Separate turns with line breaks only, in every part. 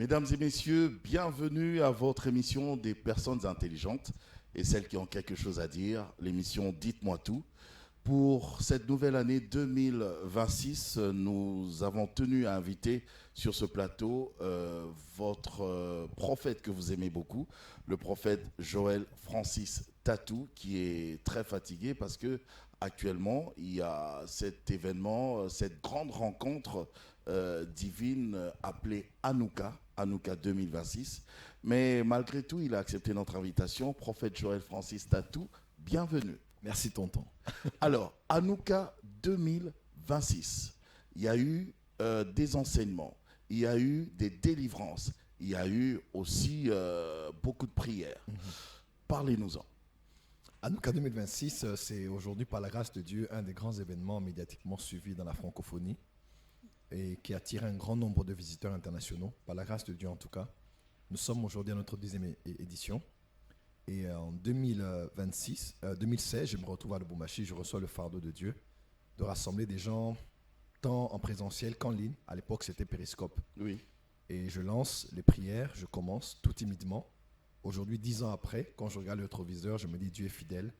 Mesdames et messieurs, bienvenue à votre émission des personnes intelligentes et celles qui ont quelque chose à dire, l'émission Dites-moi tout. Pour cette nouvelle année 2026, nous avons tenu à inviter sur ce plateau votre prophète que vous aimez beaucoup, le prophète Joël Francis Tatou, qui est très fatigué parce que actuellement il y a cet événement, cette grande rencontre divine appelée Hanouka 2026. Mais malgré tout, il a accepté notre invitation. Prophète Joël Francis Tatou, bienvenue.
Merci tonton.
Alors, Hanouka 2026, il y a eu des enseignements, il y a eu des délivrances, il y a eu aussi beaucoup de prières. Parlez-nous-en.
Hanouka 2026, c'est aujourd'hui par la grâce de Dieu un des grands événements médiatiquement suivis dans la francophonie et qui attire un grand nombre de visiteurs internationaux, par la grâce de Dieu en tout cas. Nous sommes aujourd'hui à notre 10e édition. Et en 2016, je me retrouve à Lubumbashi, je reçois le fardeau de Dieu de rassembler des gens tant en présentiel qu'en ligne. À l'époque, c'était Périscope.
Oui.
Et je lance les prières, je commence tout timidement. Aujourd'hui, 10 ans après, quand je regarde le rétroviseur, je me dis Dieu est fidèle.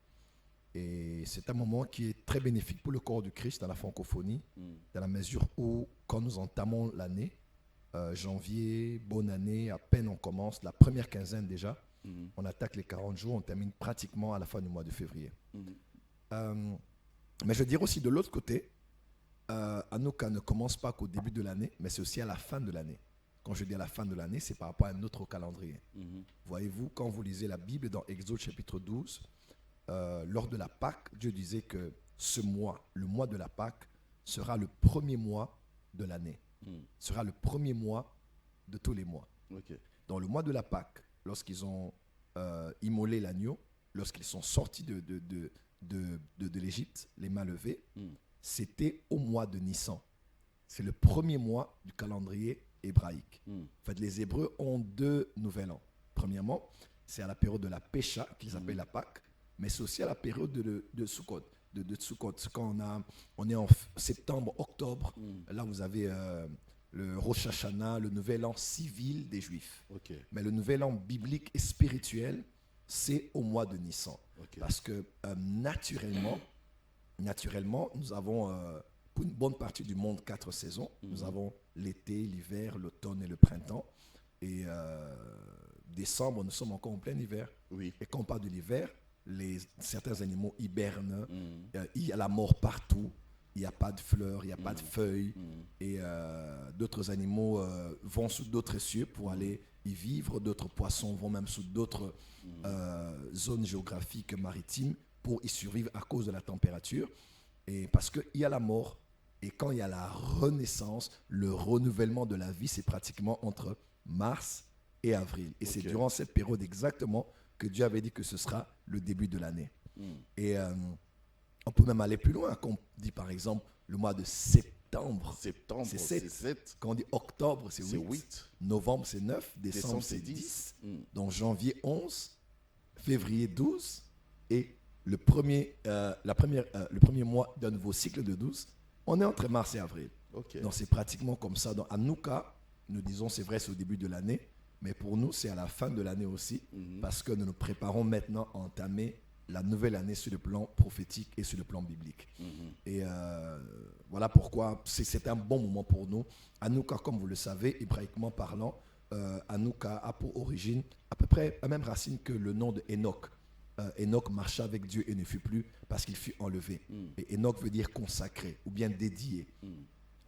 Et c'est un moment qui est très bénéfique pour le corps du Christ dans la francophonie, dans la mesure où, quand nous entamons l'année, janvier, bonne année, à peine on commence, la première quinzaine déjà, on attaque les 40 jours, on termine pratiquement à la fin du mois de février. Mais je veux dire aussi de l'autre côté, Hanouka ne commence pas qu'au début de l'année, mais c'est aussi à la fin de l'année. Quand je dis à la fin de l'année, c'est par rapport à un autre calendrier. Voyez-vous, quand vous lisez la Bible dans Exode chapitre 12, lors de la Pâque, Dieu disait que ce mois, le mois de la Pâque, sera le premier mois de l'année. Sera le premier mois de tous les mois.
Okay.
Dans le mois de la Pâque, lorsqu'ils ont immolé l'agneau, lorsqu'ils sont sortis de l'Égypte, les mains levées, c'était au mois de Nissan. C'est le premier mois du calendrier hébraïque. En fait, les Hébreux ont 2 nouvel an. Premièrement, c'est à la période de la Pécha, qu'ils appellent la Pâque, mais c'est aussi à la période de Sukkot. De Sukkot. Quand on est en septembre, octobre, là vous avez le Rosh Hashanah, le nouvel an civil des Juifs.
Okay.
Mais le nouvel an biblique et spirituel, c'est au mois de Nissan.
Okay.
Parce que naturellement, nous avons, pour une bonne partie du monde, 4 saisons. Nous avons l'été, l'hiver, l'automne et le printemps. Et décembre, nous sommes encore en plein hiver.
Oui.
Et quand on parle de l'hiver, certains animaux hibernent, il y a la mort partout. Il n'y a pas de fleurs, il n'y a pas de feuilles. Et d'autres animaux vont sous d'autres cieux pour aller y vivre. D'autres poissons vont même sous d'autres zones géographiques maritimes pour y survivre à cause de la température. Et parce qu'il y a la mort. Et quand il y a la renaissance, le renouvellement de la vie, c'est pratiquement entre mars et avril. Et c'est durant cette période exactement que Dieu avait dit que ce sera le début de l'année. Et on peut même aller plus loin. Quand on dit par exemple le mois de septembre, c'est 7. Quand on dit octobre, c'est 8. Novembre, c'est 9. Décembre, c'est 10. Donc janvier, 11. Février, 12. Et le premier mois d'un nouveau cycle de 12, on est entre mars et avril.
Okay.
Donc c'est pratiquement comme ça. Dans Hanouka, nous disons c'est vrai, c'est au début de l'année. Mais pour nous, c'est à la fin de l'année aussi. Parce que nous nous préparons maintenant à entamer la nouvelle année sur le plan prophétique et sur le plan biblique. Et voilà pourquoi c'est un bon moment pour nous. Hanouka, comme vous le savez, hébraïquement parlant, Hanouka a pour origine à peu près la même racine que le nom de Enoch. Enoch marcha avec Dieu et ne fut plus parce qu'il fut enlevé. Et Enoch veut dire consacré ou bien dédié.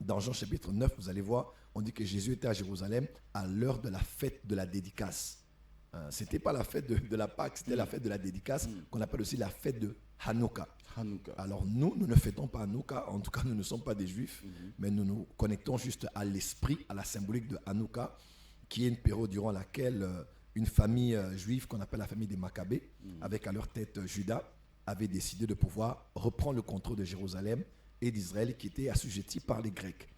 Dans Jean chapitre 9, vous allez voir, on dit que Jésus était à Jérusalem à l'heure de la fête de la dédicace. Ce n'était pas la fête de la Pâque, c'était la fête de la dédicace qu'on appelle aussi la fête de Hanouka. Alors nous ne fêtons pas Hanouka, en tout cas nous ne sommes pas des Juifs, mais nous nous connectons juste à l'esprit, à la symbolique de Hanouka, qui est une période durant laquelle une famille juive qu'on appelle la famille des Maccabées, avec à leur tête Judas, avait décidé de pouvoir reprendre le contrôle de Jérusalem et d'Israël qui était assujetti par les Grecs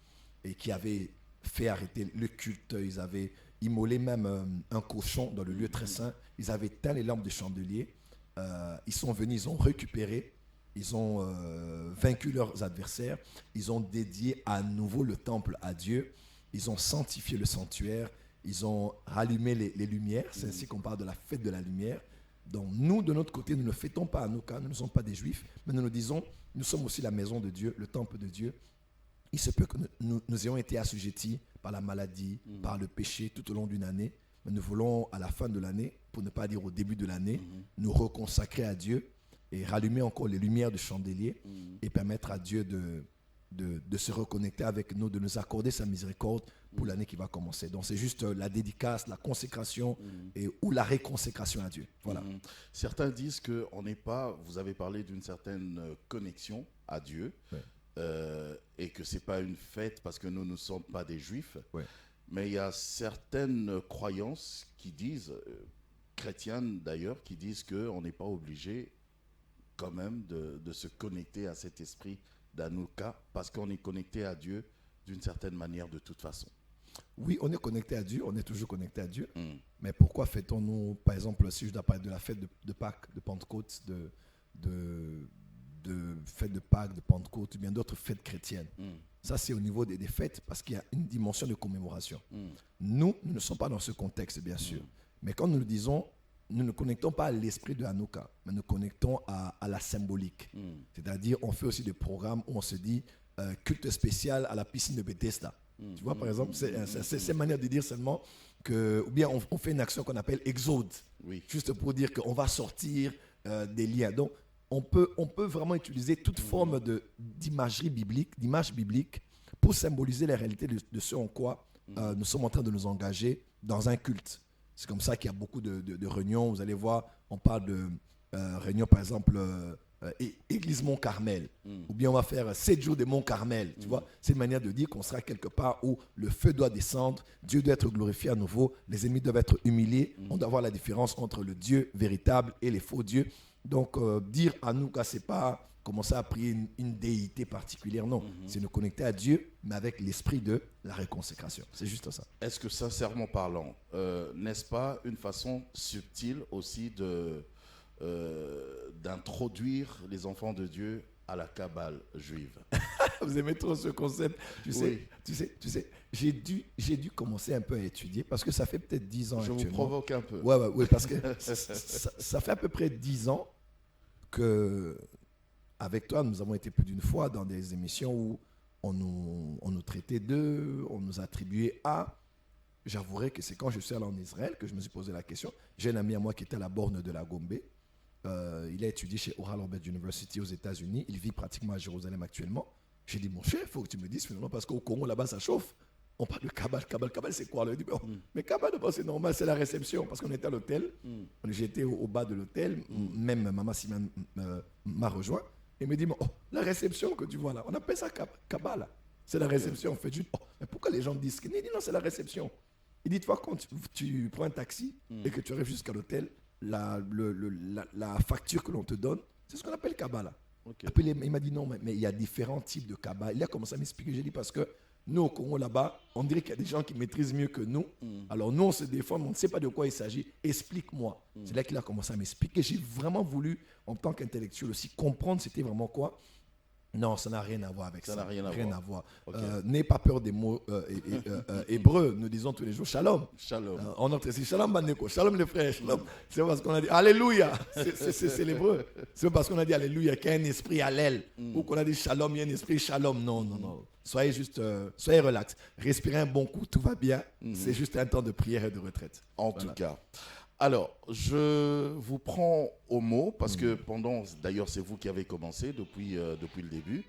et qui avaient fait arrêter le culte. Ils avaient immolé même un cochon dans le lieu très saint. Ils avaient éteint les lampes de chandelier. Ils sont venus, ils ont récupéré, ils ont vaincu leurs adversaires. Ils ont dédié à nouveau le temple à Dieu. Ils ont sanctifié le sanctuaire. Ils ont rallumé les lumières. C'est ainsi qu'on parle de la fête de la lumière. Donc nous, de notre côté, nous ne fêtons pas Hanouka, nous ne sommes pas des Juifs, mais nous nous disons, nous sommes aussi la maison de Dieu, le temple de Dieu. Il se peut que nous ayons été assujettis par la maladie, par le péché tout au long d'une année, mais nous voulons à la fin de l'année, pour ne pas dire au début de l'année, nous reconsacrer à Dieu et rallumer encore les lumières du chandelier et permettre à Dieu de se reconnecter avec nous, de nous accorder sa miséricorde pour l'année qui va commencer. Donc c'est juste la dédicace, la consécration ou la réconsécration à Dieu. Voilà.
Certains disent qu'on n'est pas, vous avez parlé d'une certaine connexion à Dieu, et que ce n'est pas une fête parce que nous ne sommes pas des Juifs, mais il y a certaines croyances qui disent, chrétiennes d'ailleurs, qui disent qu'on n'est pas obligé quand même de se connecter à cet esprit d'Hanouka parce qu'on est connecté à Dieu d'une certaine manière de toute façon.
Oui, on est connecté à Dieu, on est toujours connecté à Dieu. Mais pourquoi fêtons-nous, par exemple, si je dois parler de la fête de Pâques, de Pentecôte, de fête de Pâques, de Pentecôte, ou bien d'autres fêtes chrétiennes. Ça, c'est au niveau des fêtes parce qu'il y a une dimension de commémoration. Nous ne sommes pas dans ce contexte, bien sûr. Mais quand nous le disons, nous ne connectons pas à l'esprit de Hanouka, mais nous connectons à la symbolique. C'est-à-dire, on fait aussi des programmes où on se dit culte spécial à la piscine de Bethesda. Tu vois, par exemple, c'est une manière de dire seulement que, ou bien on fait une action qu'on appelle exode, juste pour dire qu'on va sortir des liens. Donc, on peut vraiment utiliser toute forme d'imagerie biblique, d'image biblique, pour symboliser la réalité de ce en quoi nous sommes en train de nous engager dans un culte. C'est comme ça qu'il y a beaucoup de réunions. Vous allez voir, on parle de réunions, par exemple, Église Mont-Carmel. Ou bien on va faire 7 jours de Mont-Carmel. Tu vois, c'est une manière de dire qu'on sera quelque part où le feu doit descendre, Dieu doit être glorifié à nouveau, les ennemis doivent être humiliés. On doit voir la différence entre le Dieu véritable et les faux dieux. Donc, dire Hanouka, ce n'est pas commencer à prier une déité particulière, non. C'est nous connecter à Dieu, mais avec l'esprit de la réconsécration. C'est juste ça.
Est-ce que, sincèrement parlant, n'est-ce pas une façon subtile aussi d'introduire les enfants de Dieu à la Kabbale juive?
Vous aimez trop ce concept. Tu sais, j'ai dû commencer un peu à étudier parce que ça fait peut-être 10 ans.
Je vous provoque un peu.
Oui, parce que ça fait à peu près 10 ans que, avec toi, nous avons été plus d'une fois dans des émissions où on nous traitait d'eux, on nous attribuait à. J'avouerai que c'est quand je suis allé en Israël que je me suis posé la question. J'ai un ami à moi qui était à la borne de la Gombe. Il a étudié chez Oral Roberts University aux États-Unis. Il vit pratiquement à Jérusalem actuellement. J'ai dit, mon cher, il faut que tu me dises finalement, parce qu'au Congo, là-bas, ça chauffe. On parle de Kabbale. Kabbale, c'est quoi? Il dit, mais Kabbale, c'est normal, c'est la réception. Parce qu'on était à l'hôtel. J'étais au bas de l'hôtel. Même Maman Simon m'a rejoint. Et me dit, la réception que tu vois là, on appelle ça Kabbale. C'est la réception. On fait juste, mais pourquoi les gens disent que? Il dit, non, c'est la réception. Il dit, toi, quand tu prends un taxi et que tu arrives jusqu'à l'hôtel, la facture que l'on te donne, c'est ce qu'on appelle Kabbale. Après, il m'a dit non, mais il y a différents types de Kabbale. Il a commencé à m'expliquer. J'ai dit parce que nous, au Congo, là-bas, on dirait qu'il y a des gens qui maîtrisent mieux que nous. Alors, nous, on se défend, mais on ne sait pas de quoi il s'agit. Explique-moi. C'est là qu'il a commencé à m'expliquer. J'ai vraiment voulu, en tant qu'intellectuel aussi, comprendre c'était vraiment quoi. Non, ça n'a rien à voir avec ça.
Ça n'a rien à voir.
Okay. N'aie pas peur des mots hébreux. Nous disons tous les jours Shalom.
Shalom.
On entre ici Shalom Baneko. Shalom les frères. Shalom. C'est parce qu'on a dit Alléluia. C'est l'hébreu. C'est parce qu'on a dit Alléluia qu'il y a un esprit Allel. Ou qu'on a dit Shalom, il y a un esprit Shalom. Non. Soyez juste, soyez relax. Respirez un bon coup, tout va bien. C'est juste un temps de prière et de retraite.
En tout cas. Alors, je vous prends au mot parce que d'ailleurs c'est vous qui avez commencé depuis le début,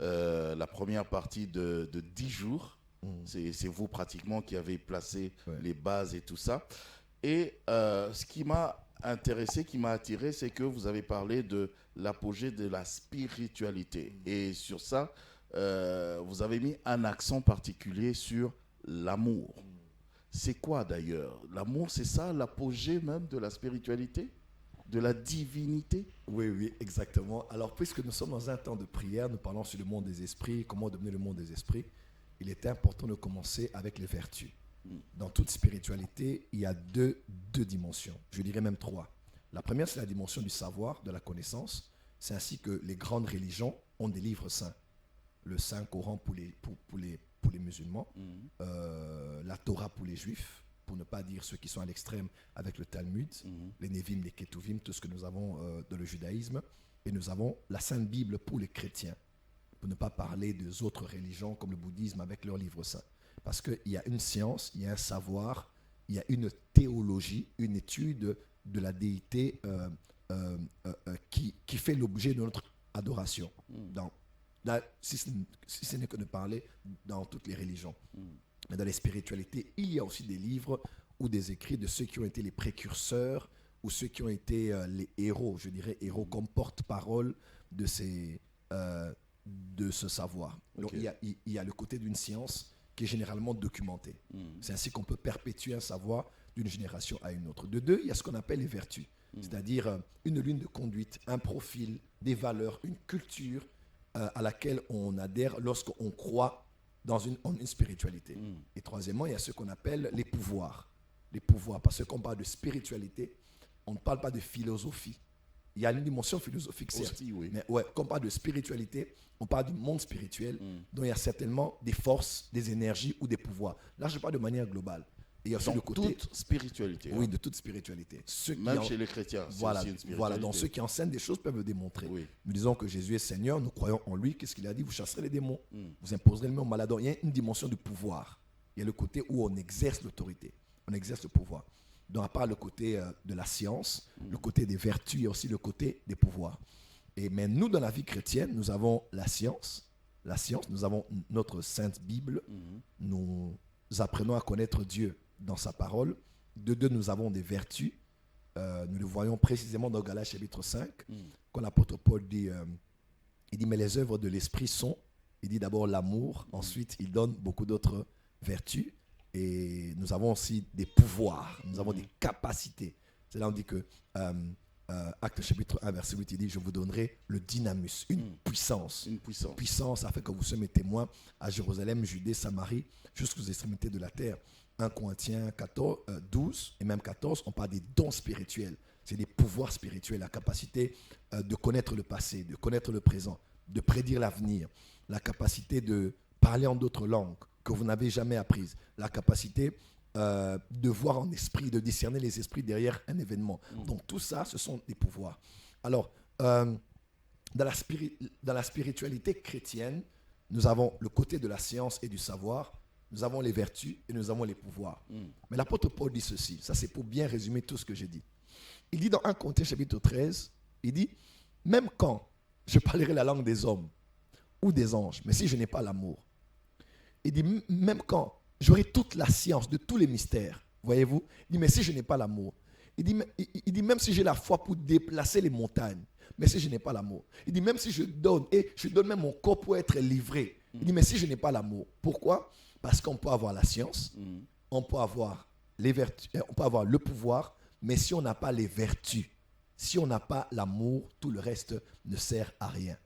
la première partie de 10 jours, c'est vous pratiquement qui avez placé les bases et tout ça. Et ce qui m'a intéressé, qui m'a attiré, c'est que vous avez parlé de l'apogée de la spiritualité. Et sur ça, vous avez mis un accent particulier sur l'amour. C'est quoi d'ailleurs? L'amour, c'est ça, l'apogée même de la spiritualité, de la divinité?
Oui, exactement. Alors, puisque nous sommes dans un temps de prière, nous parlons sur le monde des esprits, comment devenir le monde des esprits, il est important de commencer avec les vertus. Dans toute spiritualité, il y a deux dimensions, je dirais même 3. La première, c'est la dimension du savoir, de la connaissance. C'est ainsi que les grandes religions ont des livres saints. Le Saint Coran pour les musulmans, la Torah pour les juifs, pour ne pas dire ceux qui sont à l'extrême avec le Talmud, les Névim, les Ketuvim, tout ce que nous avons dans le judaïsme. Et nous avons la Sainte Bible pour les chrétiens, pour ne pas parler des autres religions comme le bouddhisme avec leurs livres saints. Parce qu'il y a une science, il y a un savoir, il y a une théologie, une étude de la déité qui fait l'objet de notre adoration. Si ce n'est que de parler dans toutes les religions. Mais dans les spiritualités, il y a aussi des livres ou des écrits de ceux qui ont été les précurseurs ou ceux qui ont été les héros, je dirais héros comme porte-parole de ce savoir. Donc il y a le côté d'une science qui est généralement documentée. C'est ainsi qu'on peut perpétuer un savoir d'une génération à une autre. De deux, il y a ce qu'on appelle les vertus, c'est-à-dire une ligne de conduite, un profil, des valeurs, une culture à laquelle on adhère lorsqu'on croit dans une spiritualité. Et troisièmement, il y a ce qu'on appelle les pouvoirs. Les pouvoirs, parce qu'on parle de spiritualité, on ne parle pas de philosophie. Il y a une dimension philosophique, certes.
Oui.
Mais quand on parle de spiritualité, on parle du monde spirituel, dont il y a certainement des forces, des énergies ou des pouvoirs. Là, je parle de manière globale. Et il y a aussi le côté,
toute spiritualité.
Oui, de toute spiritualité.
Même chez les chrétiens,
voilà,
aussi une spiritualité.
voilà, donc ceux qui enseignent des choses peuvent le démontrer.
Oui.
Nous disons que Jésus est Seigneur, nous croyons en lui. Qu'est-ce qu'il a dit? Vous chasserez les démons, vous imposerez les mains aux malades. Il y a une dimension du pouvoir. Il y a le côté où on exerce l'autorité, on exerce le pouvoir. Donc, à part le côté de la science, le côté des vertus, il y a aussi le côté des pouvoirs. Mais nous, dans la vie chrétienne, nous avons la science, nous avons notre Sainte Bible, nous apprenons à connaître Dieu dans sa parole. De deux, nous avons des vertus. Nous le voyons précisément dans Galates chapitre 5, quand l'apôtre Paul dit, il dit, mais les œuvres de l'esprit sont, il dit d'abord l'amour, ensuite il donne beaucoup d'autres vertus. Et nous avons aussi des pouvoirs, nous avons des capacités. C'est là où on dit que, Acte chapitre 1, verset 8, il dit, je vous donnerai le dynamus, une puissance. Une puissance afin que vous soyez témoins à Jérusalem, Judée, Samarie, jusqu'aux extrémités de la terre. 1 Corinthiens 14, 12 et même 14, on parle des dons spirituels. C'est des pouvoirs spirituels, la capacité de connaître le passé, de connaître le présent, de prédire l'avenir, la capacité de parler en d'autres langues que vous n'avez jamais apprises, la capacité de voir en esprit, de discerner les esprits derrière un événement. Donc tout ça, ce sont des pouvoirs. Alors, dans la spiritualité chrétienne, nous avons le côté de la science et du savoir, nous avons les vertus et nous avons les pouvoirs. Mais l'apôtre Paul dit ceci, ça c'est pour bien résumer tout ce que j'ai dit. Il dit dans 1 Corinthiens chapitre 13, il dit, même quand je parlerai la langue des hommes ou des anges, mais si je n'ai pas l'amour, il dit, même quand j'aurai toute la science de tous les mystères, voyez-vous, il dit, mais si je n'ai pas l'amour, il dit, même si j'ai la foi pour déplacer les montagnes, mais si je n'ai pas l'amour, il dit, même si je donne, et je donne même mon corps pour être livré, il dit, mais si je n'ai pas l'amour, pourquoi? Parce qu'on peut avoir la science, on peut avoir les vertus, on peut avoir le pouvoir, mais si on n'a pas les vertus, si on n'a pas l'amour, tout le reste ne sert à rien.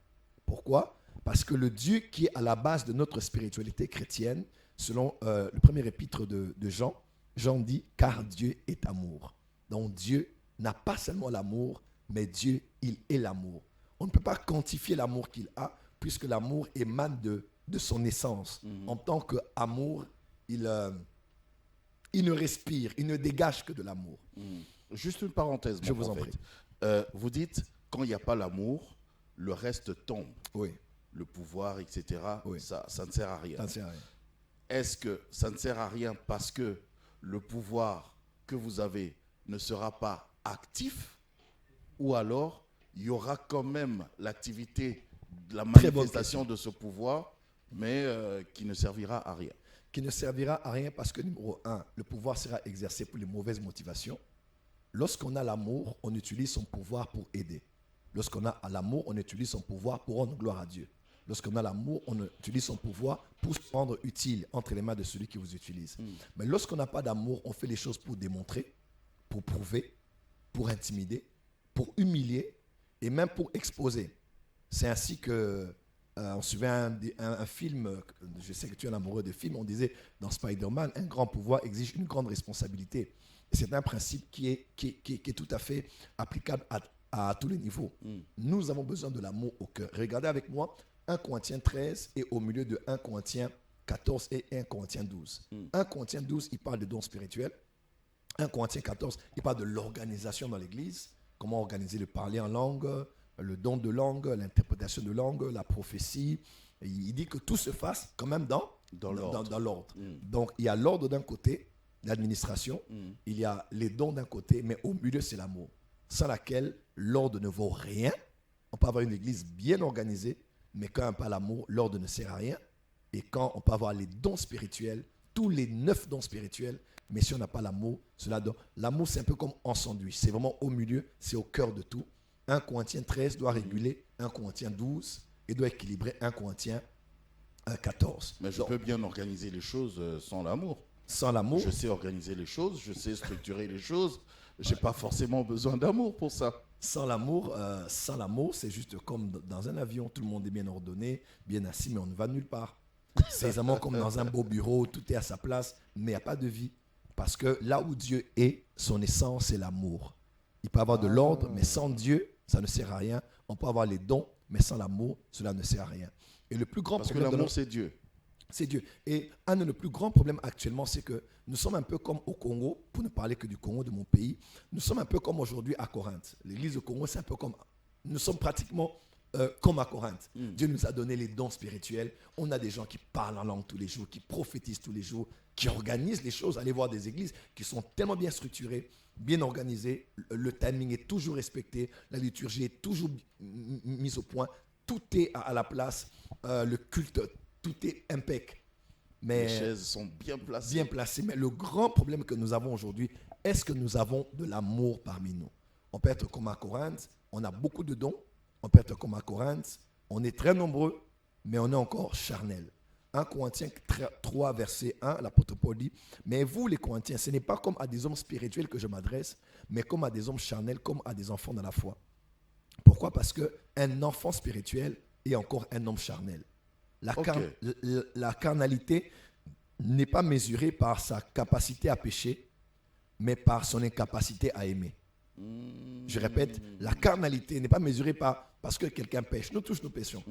Pourquoi? Parce que le Dieu qui est à la base de notre spiritualité chrétienne, selon le premier épître de Jean, Jean dit « car Dieu est amour ». Donc Dieu n'a pas seulement l'amour, mais Dieu, il est l'amour. On ne peut pas quantifier l'amour qu'il a, puisque l'amour émane de son essence. En tant qu'amour, il ne respire, il ne dégage que de l'amour.
Juste une parenthèse,
je vous en prie.
Vous dites, quand il n'y a pas l'amour, le reste tombe.
Oui.
Le pouvoir, etc.,
oui.
ça ne sert à rien.
Ça ne sert à rien.
Est-ce que ça ne sert à rien parce que le pouvoir que vous avez ne sera pas actif, ou alors il y aura quand même l'activité, la manifestation de ce pouvoir, mais qui ne servira à rien?
Qui ne servira à rien parce que, numéro 1, le pouvoir sera exercé pour les mauvaises motivations. Lorsqu'on a l'amour, on utilise son pouvoir pour aider. Lorsqu'on a l'amour, on utilise son pouvoir pour rendre gloire à Dieu. Lorsqu'on a l'amour, on utilise son pouvoir pour se rendre utile entre les mains de celui qui vous utilise. Mais lorsqu'on n'a pas d'amour, on fait les choses pour démontrer, pour prouver, pour intimider, pour humilier et même pour exposer. C'est ainsi que, on suivait un film, je sais que tu es un amoureux de films, on disait dans Spider-Man, un grand pouvoir exige une grande responsabilité. Et c'est un principe qui est tout à fait applicable à tous les niveaux. Nous avons besoin de l'amour au cœur. Regardez avec moi 1 Corinthiens 13 et au milieu de 1 Corinthiens 14 et 1 Corinthiens 12. 1 Corinthiens 12, il parle de dons spirituels. 1 Corinthiens 14, il parle de l'organisation dans l'église, comment organiser le parler en langue, le don de langue, l'interprétation de langue, la prophétie. Et il dit que tout se fasse quand même dans l'ordre. Donc il y a l'ordre d'un côté, l'administration, il y a les dons d'un côté, mais au milieu c'est l'amour, sans laquelle l'ordre ne vaut rien. On peut avoir une église bien organisée, mais quand il n'y a pas l'amour, l'ordre ne sert à rien. Et quand on peut avoir les dons spirituels, tous les 9 dons spirituels, mais si on n'a pas l'amour, cela donne. L'amour, c'est un peu comme en sandwich. C'est vraiment au milieu, c'est au cœur de tout. 1 Corinthiens 13 doit réguler 1 Corinthiens 12 et doit équilibrer 1 Corinthiens 14.
Mais je peux bien organiser les choses sans l'amour.
Sans l'amour.
Je sais organiser les choses, je sais structurer les choses. Je n'ai pas forcément besoin d'amour pour ça.
Sans l'amour, c'est juste comme dans un avion. Tout le monde est bien ordonné, bien assis, mais on ne va nulle part. C'est exactement comme dans un beau bureau, tout est à sa place, mais il n'y a pas de vie. Parce que là où Dieu est, son essence, c'est l'amour. Il peut avoir de l'ordre, mais sans Dieu, ça ne sert à rien. On peut avoir les dons, mais sans l'amour, cela ne sert à rien. Et le plus grand problème
que l'amour, c'est Dieu.
C'est Dieu. Et un de nos plus grands problèmes actuellement, c'est que nous sommes un peu comme au Congo, pour ne parler que du Congo, de mon pays. Nous sommes un peu comme aujourd'hui à Corinthe. L'église au Congo, c'est un peu comme... Nous sommes pratiquement comme à Corinthe. Dieu nous a donné les dons spirituels. On a des gens qui parlent en langue tous les jours, qui prophétisent tous les jours, qui organisent les choses. Allez voir des églises qui sont tellement bien structurées, bien organisées. Le timing est toujours respecté. La liturgie est toujours mise au point. Tout est à la place. Le culte, tout est impec. Mais
les chaises sont bien placées.
Bien placées. Mais le grand problème que nous avons aujourd'hui, est-ce que nous avons de l'amour parmi nous? On peut être comme à Corinthe, on a beaucoup de dons. On peut être comme à Corinthe, on est très nombreux, mais on est encore charnel. 1 Corinthiens 3, verset 1, l'apôtre Paul dit, mais vous les Corinthiens, ce n'est pas comme à des hommes spirituels que je m'adresse, mais comme à des hommes charnels, comme à des enfants dans la foi. Pourquoi? Parce qu'un enfant spirituel est encore un homme charnel. La carnalité n'est pas mesurée par sa capacité à pécher, mais par son incapacité à aimer. Je répète, la carnalité n'est pas mesurée parce que quelqu'un pêche. Nous tous, nous péchons.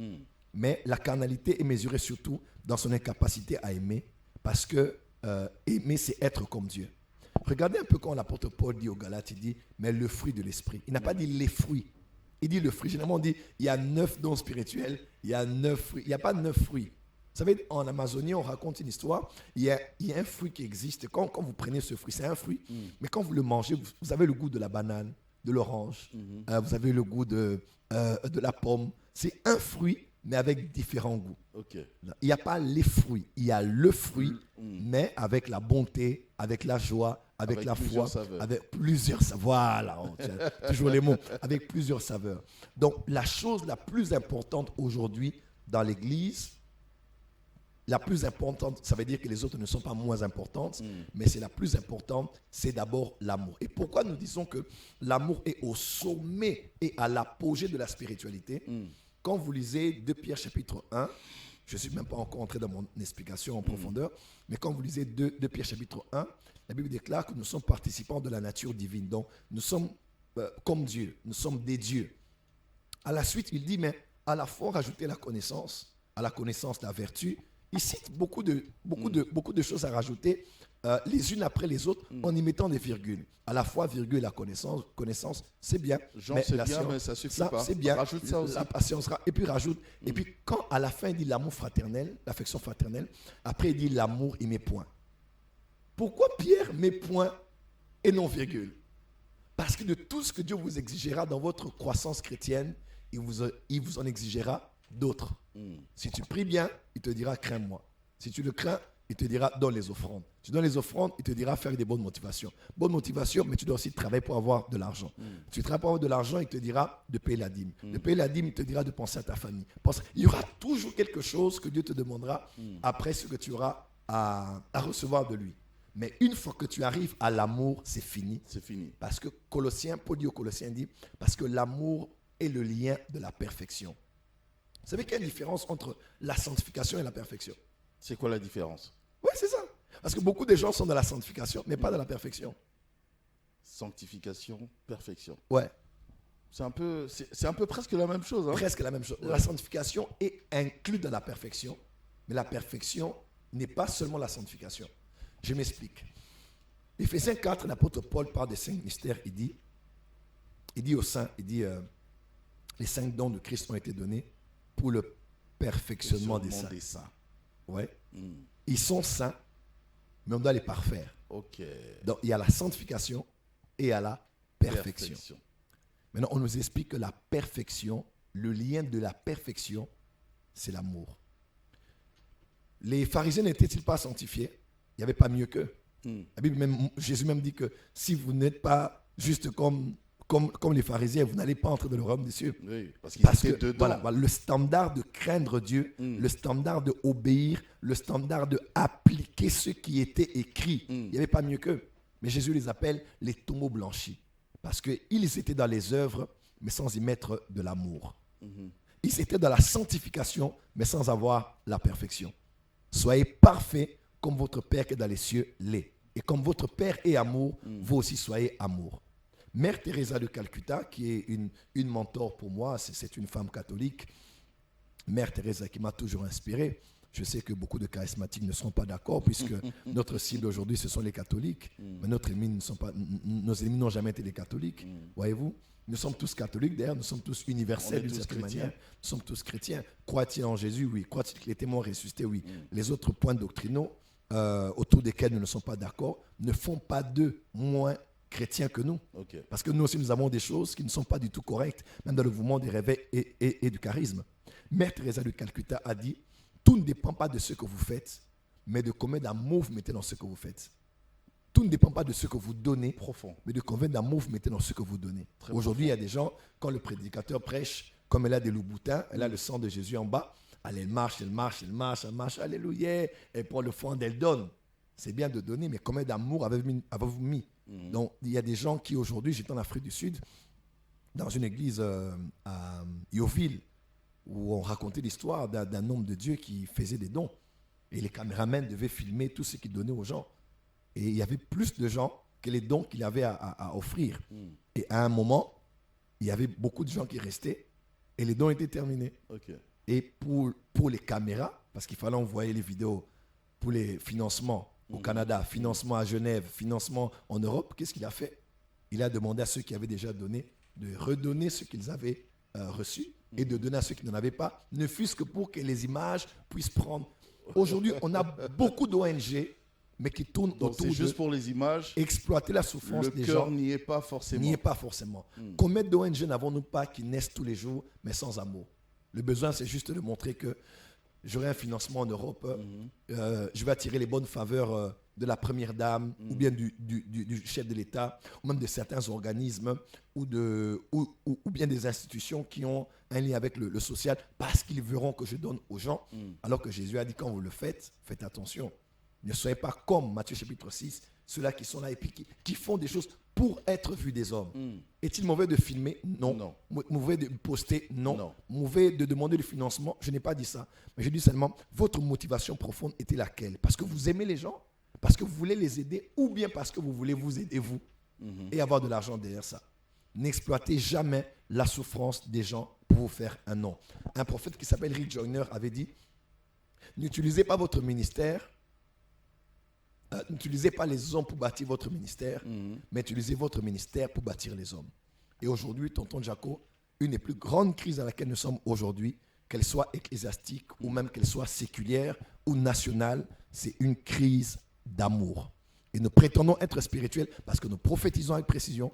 Mais la carnalité est mesurée surtout dans son incapacité à aimer, parce que aimer, c'est être comme Dieu. Regardez un peu quand l'apôtre Paul dit aux Galates, il dit, mais le fruit de l'esprit. Il n'a pas dit les fruits. Il dit le fruit. Généralement, on dit, il y a 9 dons spirituels, il y a 9 fruits. Il n'y a pas 9 fruits. Vous savez, en Amazonie, on raconte une histoire. Il y a un fruit qui existe. Quand vous prenez ce fruit, c'est un fruit. Mais quand vous le mangez, vous avez le goût de la banane, de l'orange. Vous avez le goût de la pomme. C'est un fruit, mais avec différents goûts.
Okay.
Il n'y a pas les fruits. Il y a le fruit, mais avec la bonté, avec la joie, avec la foi, avec plusieurs saveurs. Voilà, toujours les mots. Avec plusieurs saveurs. Donc, la chose la plus importante aujourd'hui dans l'Église, la plus importante, ça veut dire que les autres ne sont pas moins importantes, mais c'est la plus importante, c'est d'abord l'amour. Et pourquoi nous disons que l'amour est au sommet et à l'apogée de la spiritualité? Quand vous lisez 2 Pierre chapitre 1, je ne suis même pas encore entré dans mon explication en profondeur, mais quand vous lisez 2 Pierre chapitre 1, la Bible déclare que nous sommes participants de la nature divine. Donc, nous sommes comme Dieu, nous sommes des dieux. À la suite, il dit, mais à la fois rajouter la connaissance, à la connaissance la vertu. Il cite beaucoup de choses à rajouter, les unes après les autres, en y mettant des virgules. À la fois, virgule, la connaissance, c'est bien.
Jean, c'est bien, mais ça ne suffit pas.
C'est bien.
Rajoute ça aussi.
La patience, et puis rajoute. Et puis, quand à la fin, il dit l'amour fraternel, l'affection fraternelle, après, il dit l'amour, il met point. Pourquoi Pierre met point et non virgule? Parce que de tout ce que Dieu vous exigera dans votre croissance chrétienne, il vous en exigera d'autres. Si tu pries bien, il te dira crains-moi. Si tu le crains, il te dira donne les offrandes. Tu donnes les offrandes, il te dira faire des bonnes motivations. Bonne motivation, mais tu dois aussi travailler pour avoir de l'argent. Tu travailles pour avoir de l'argent, il te dira de payer la dîme. De payer la dîme, il te dira de penser à ta famille. Il y aura toujours quelque chose que Dieu te demandera après ce que tu auras à recevoir de lui. Mais une fois que tu arrives à l'amour, c'est fini.
C'est fini.
Parce que Paul dit aux Colossiens, dit, parce que l'amour est le lien de la perfection. Vous savez qu'il y a une différence entre la sanctification et la perfection?
C'est quoi la différence?
Oui, c'est ça. Parce que beaucoup de gens sont dans la sanctification, mais pas dans la perfection.
Sanctification, perfection.
Ouais.
C'est un peu presque la même chose. Hein?
Presque la même chose. Ouais. La sanctification est inclue dans la perfection, mais la perfection n'est pas seulement la sanctification. Je m'explique. Éphésiens 4, l'apôtre Paul parle des 5 mystères. Il dit aux saints, les 5 dons de Christ ont été donnés pour le perfectionnement des saints. Ouais. Ils sont saints, mais on doit les parfaire.
Ok.
Donc, il y a la sanctification et il y a la perfection. Maintenant, on nous explique que la perfection, le lien de la perfection, c'est l'amour. Les pharisiens n'étaient-ils pas sanctifiés? Il n'y avait pas mieux qu'eux. La Bible Jésus même dit que si vous n'êtes pas juste comme les pharisiens, vous n'allez pas entrer dans le royaume des cieux.
Oui, parce que dedans.
Voilà, le standard de craindre Dieu, le standard de obéir, le standard de appliquer ce qui était écrit. Il n'y avait pas mieux qu'eux. Mais Jésus les appelle les tombeaux blanchis. Parce qu'ils étaient dans les œuvres, mais sans y mettre de l'amour. Ils étaient dans la sanctification, mais sans avoir la perfection. Soyez parfaits comme votre Père qui est dans les cieux l'est. Et comme votre Père est amour, vous aussi soyez amour. Mère Teresa de Calcutta, qui est une mentor pour moi, c'est une femme catholique. Mère Teresa qui m'a toujours inspiré. Je sais que beaucoup de charismatiques ne seront pas d'accord, puisque notre cible aujourd'hui, ce sont les catholiques. Mais nos ennemis n'ont jamais été les catholiques. Voyez-vous? Nous sommes tous catholiques, d'ailleurs, nous sommes tous universels d'une certaine manière. Nous sommes tous chrétiens. Croit-il en Jésus? Oui. Croit-il qu'il était mort et ressuscité? Oui. Les autres points doctrinaux autour desquels nous ne sommes pas d'accord ne font pas d'eux moins chrétiens que nous. Okay. Parce que nous aussi, nous avons des choses qui ne sont pas du tout correctes, même dans le mouvement des réveils et du charisme. Mère Teresa de Calcutta a dit, tout ne dépend pas de ce que vous faites, mais de combien d'amour vous mettez dans ce que vous faites. Tout ne dépend pas de ce que vous donnez, profond, mais de combien d'amour vous mettez dans ce que vous donnez. Aujourd'hui, il y a des gens, quand le prédicateur prêche, comme elle a des loups-boutins, elle a le sang de Jésus en bas, elle marche, alléluia, elle prend le fond, elle donne. C'est bien de donner, mais combien d'amour avez-vous mis? Donc, il y a des gens qui, aujourd'hui, j'étais en Afrique du Sud, dans une église à Yoville, où on racontait l'histoire d'un homme de Dieu qui faisait des dons. Et les caméramans devaient filmer tout ce qu'il donnait aux gens. Et il y avait plus de gens que les dons qu'il avait à offrir. Et à un moment, il y avait beaucoup de gens qui restaient et les dons étaient terminés. Okay. Et pour les caméras, parce qu'il fallait envoyer les vidéos pour les financements au Canada, financement à Genève, financement en Europe, qu'est-ce qu'il a fait? Il a demandé à ceux qui avaient déjà donné de redonner ce qu'ils avaient reçu et de donner à ceux qui n'en avaient pas, ne fût-ce que pour que les images puissent prendre. Aujourd'hui, on a beaucoup d'ONG, mais qui tournent autour
c'est juste pour les images.
Exploiter la souffrance des gens.
Le cœur n'y est pas forcément.
N'y est pas forcément. Combien d'ONG n'avons-nous pas qui naissent tous les jours, mais sans amour? Le besoin, c'est juste de montrer que j'aurai un financement en Europe, je vais attirer les bonnes faveurs de la première dame ou bien du chef de l'État ou même de certains organismes ou bien des institutions qui ont un lien avec le social parce qu'ils verront que je donne aux gens alors que Jésus a dit quand vous le faites, faites attention. Ne soyez pas comme Matthieu chapitre 6, ceux-là qui sont là et puis qui font des choses pour être vus des hommes. Est-il mauvais de filmer? Non. Mauvais de poster? Non. Mauvais de demander le financement? Je n'ai pas dit ça. Mais je dis seulement, votre motivation profonde était laquelle? Parce que vous aimez les gens? Parce que vous voulez les aider? Ou bien parce que vous voulez vous aider vous et avoir de l'argent derrière ça? N'exploitez jamais la souffrance des gens pour vous faire un nom. Un prophète qui s'appelle Rick Joyner avait dit, n'utilisez pas votre ministère, n'utilisez pas les hommes pour bâtir votre ministère, mais utilisez votre ministère pour bâtir les hommes. Et aujourd'hui, tonton Jaco, une des plus grandes crises dans laquelle nous sommes aujourd'hui, qu'elle soit ecclésiastique ou même qu'elle soit séculière ou nationale, c'est une crise d'amour. Et nous prétendons être spirituels parce que nous prophétisons avec précision,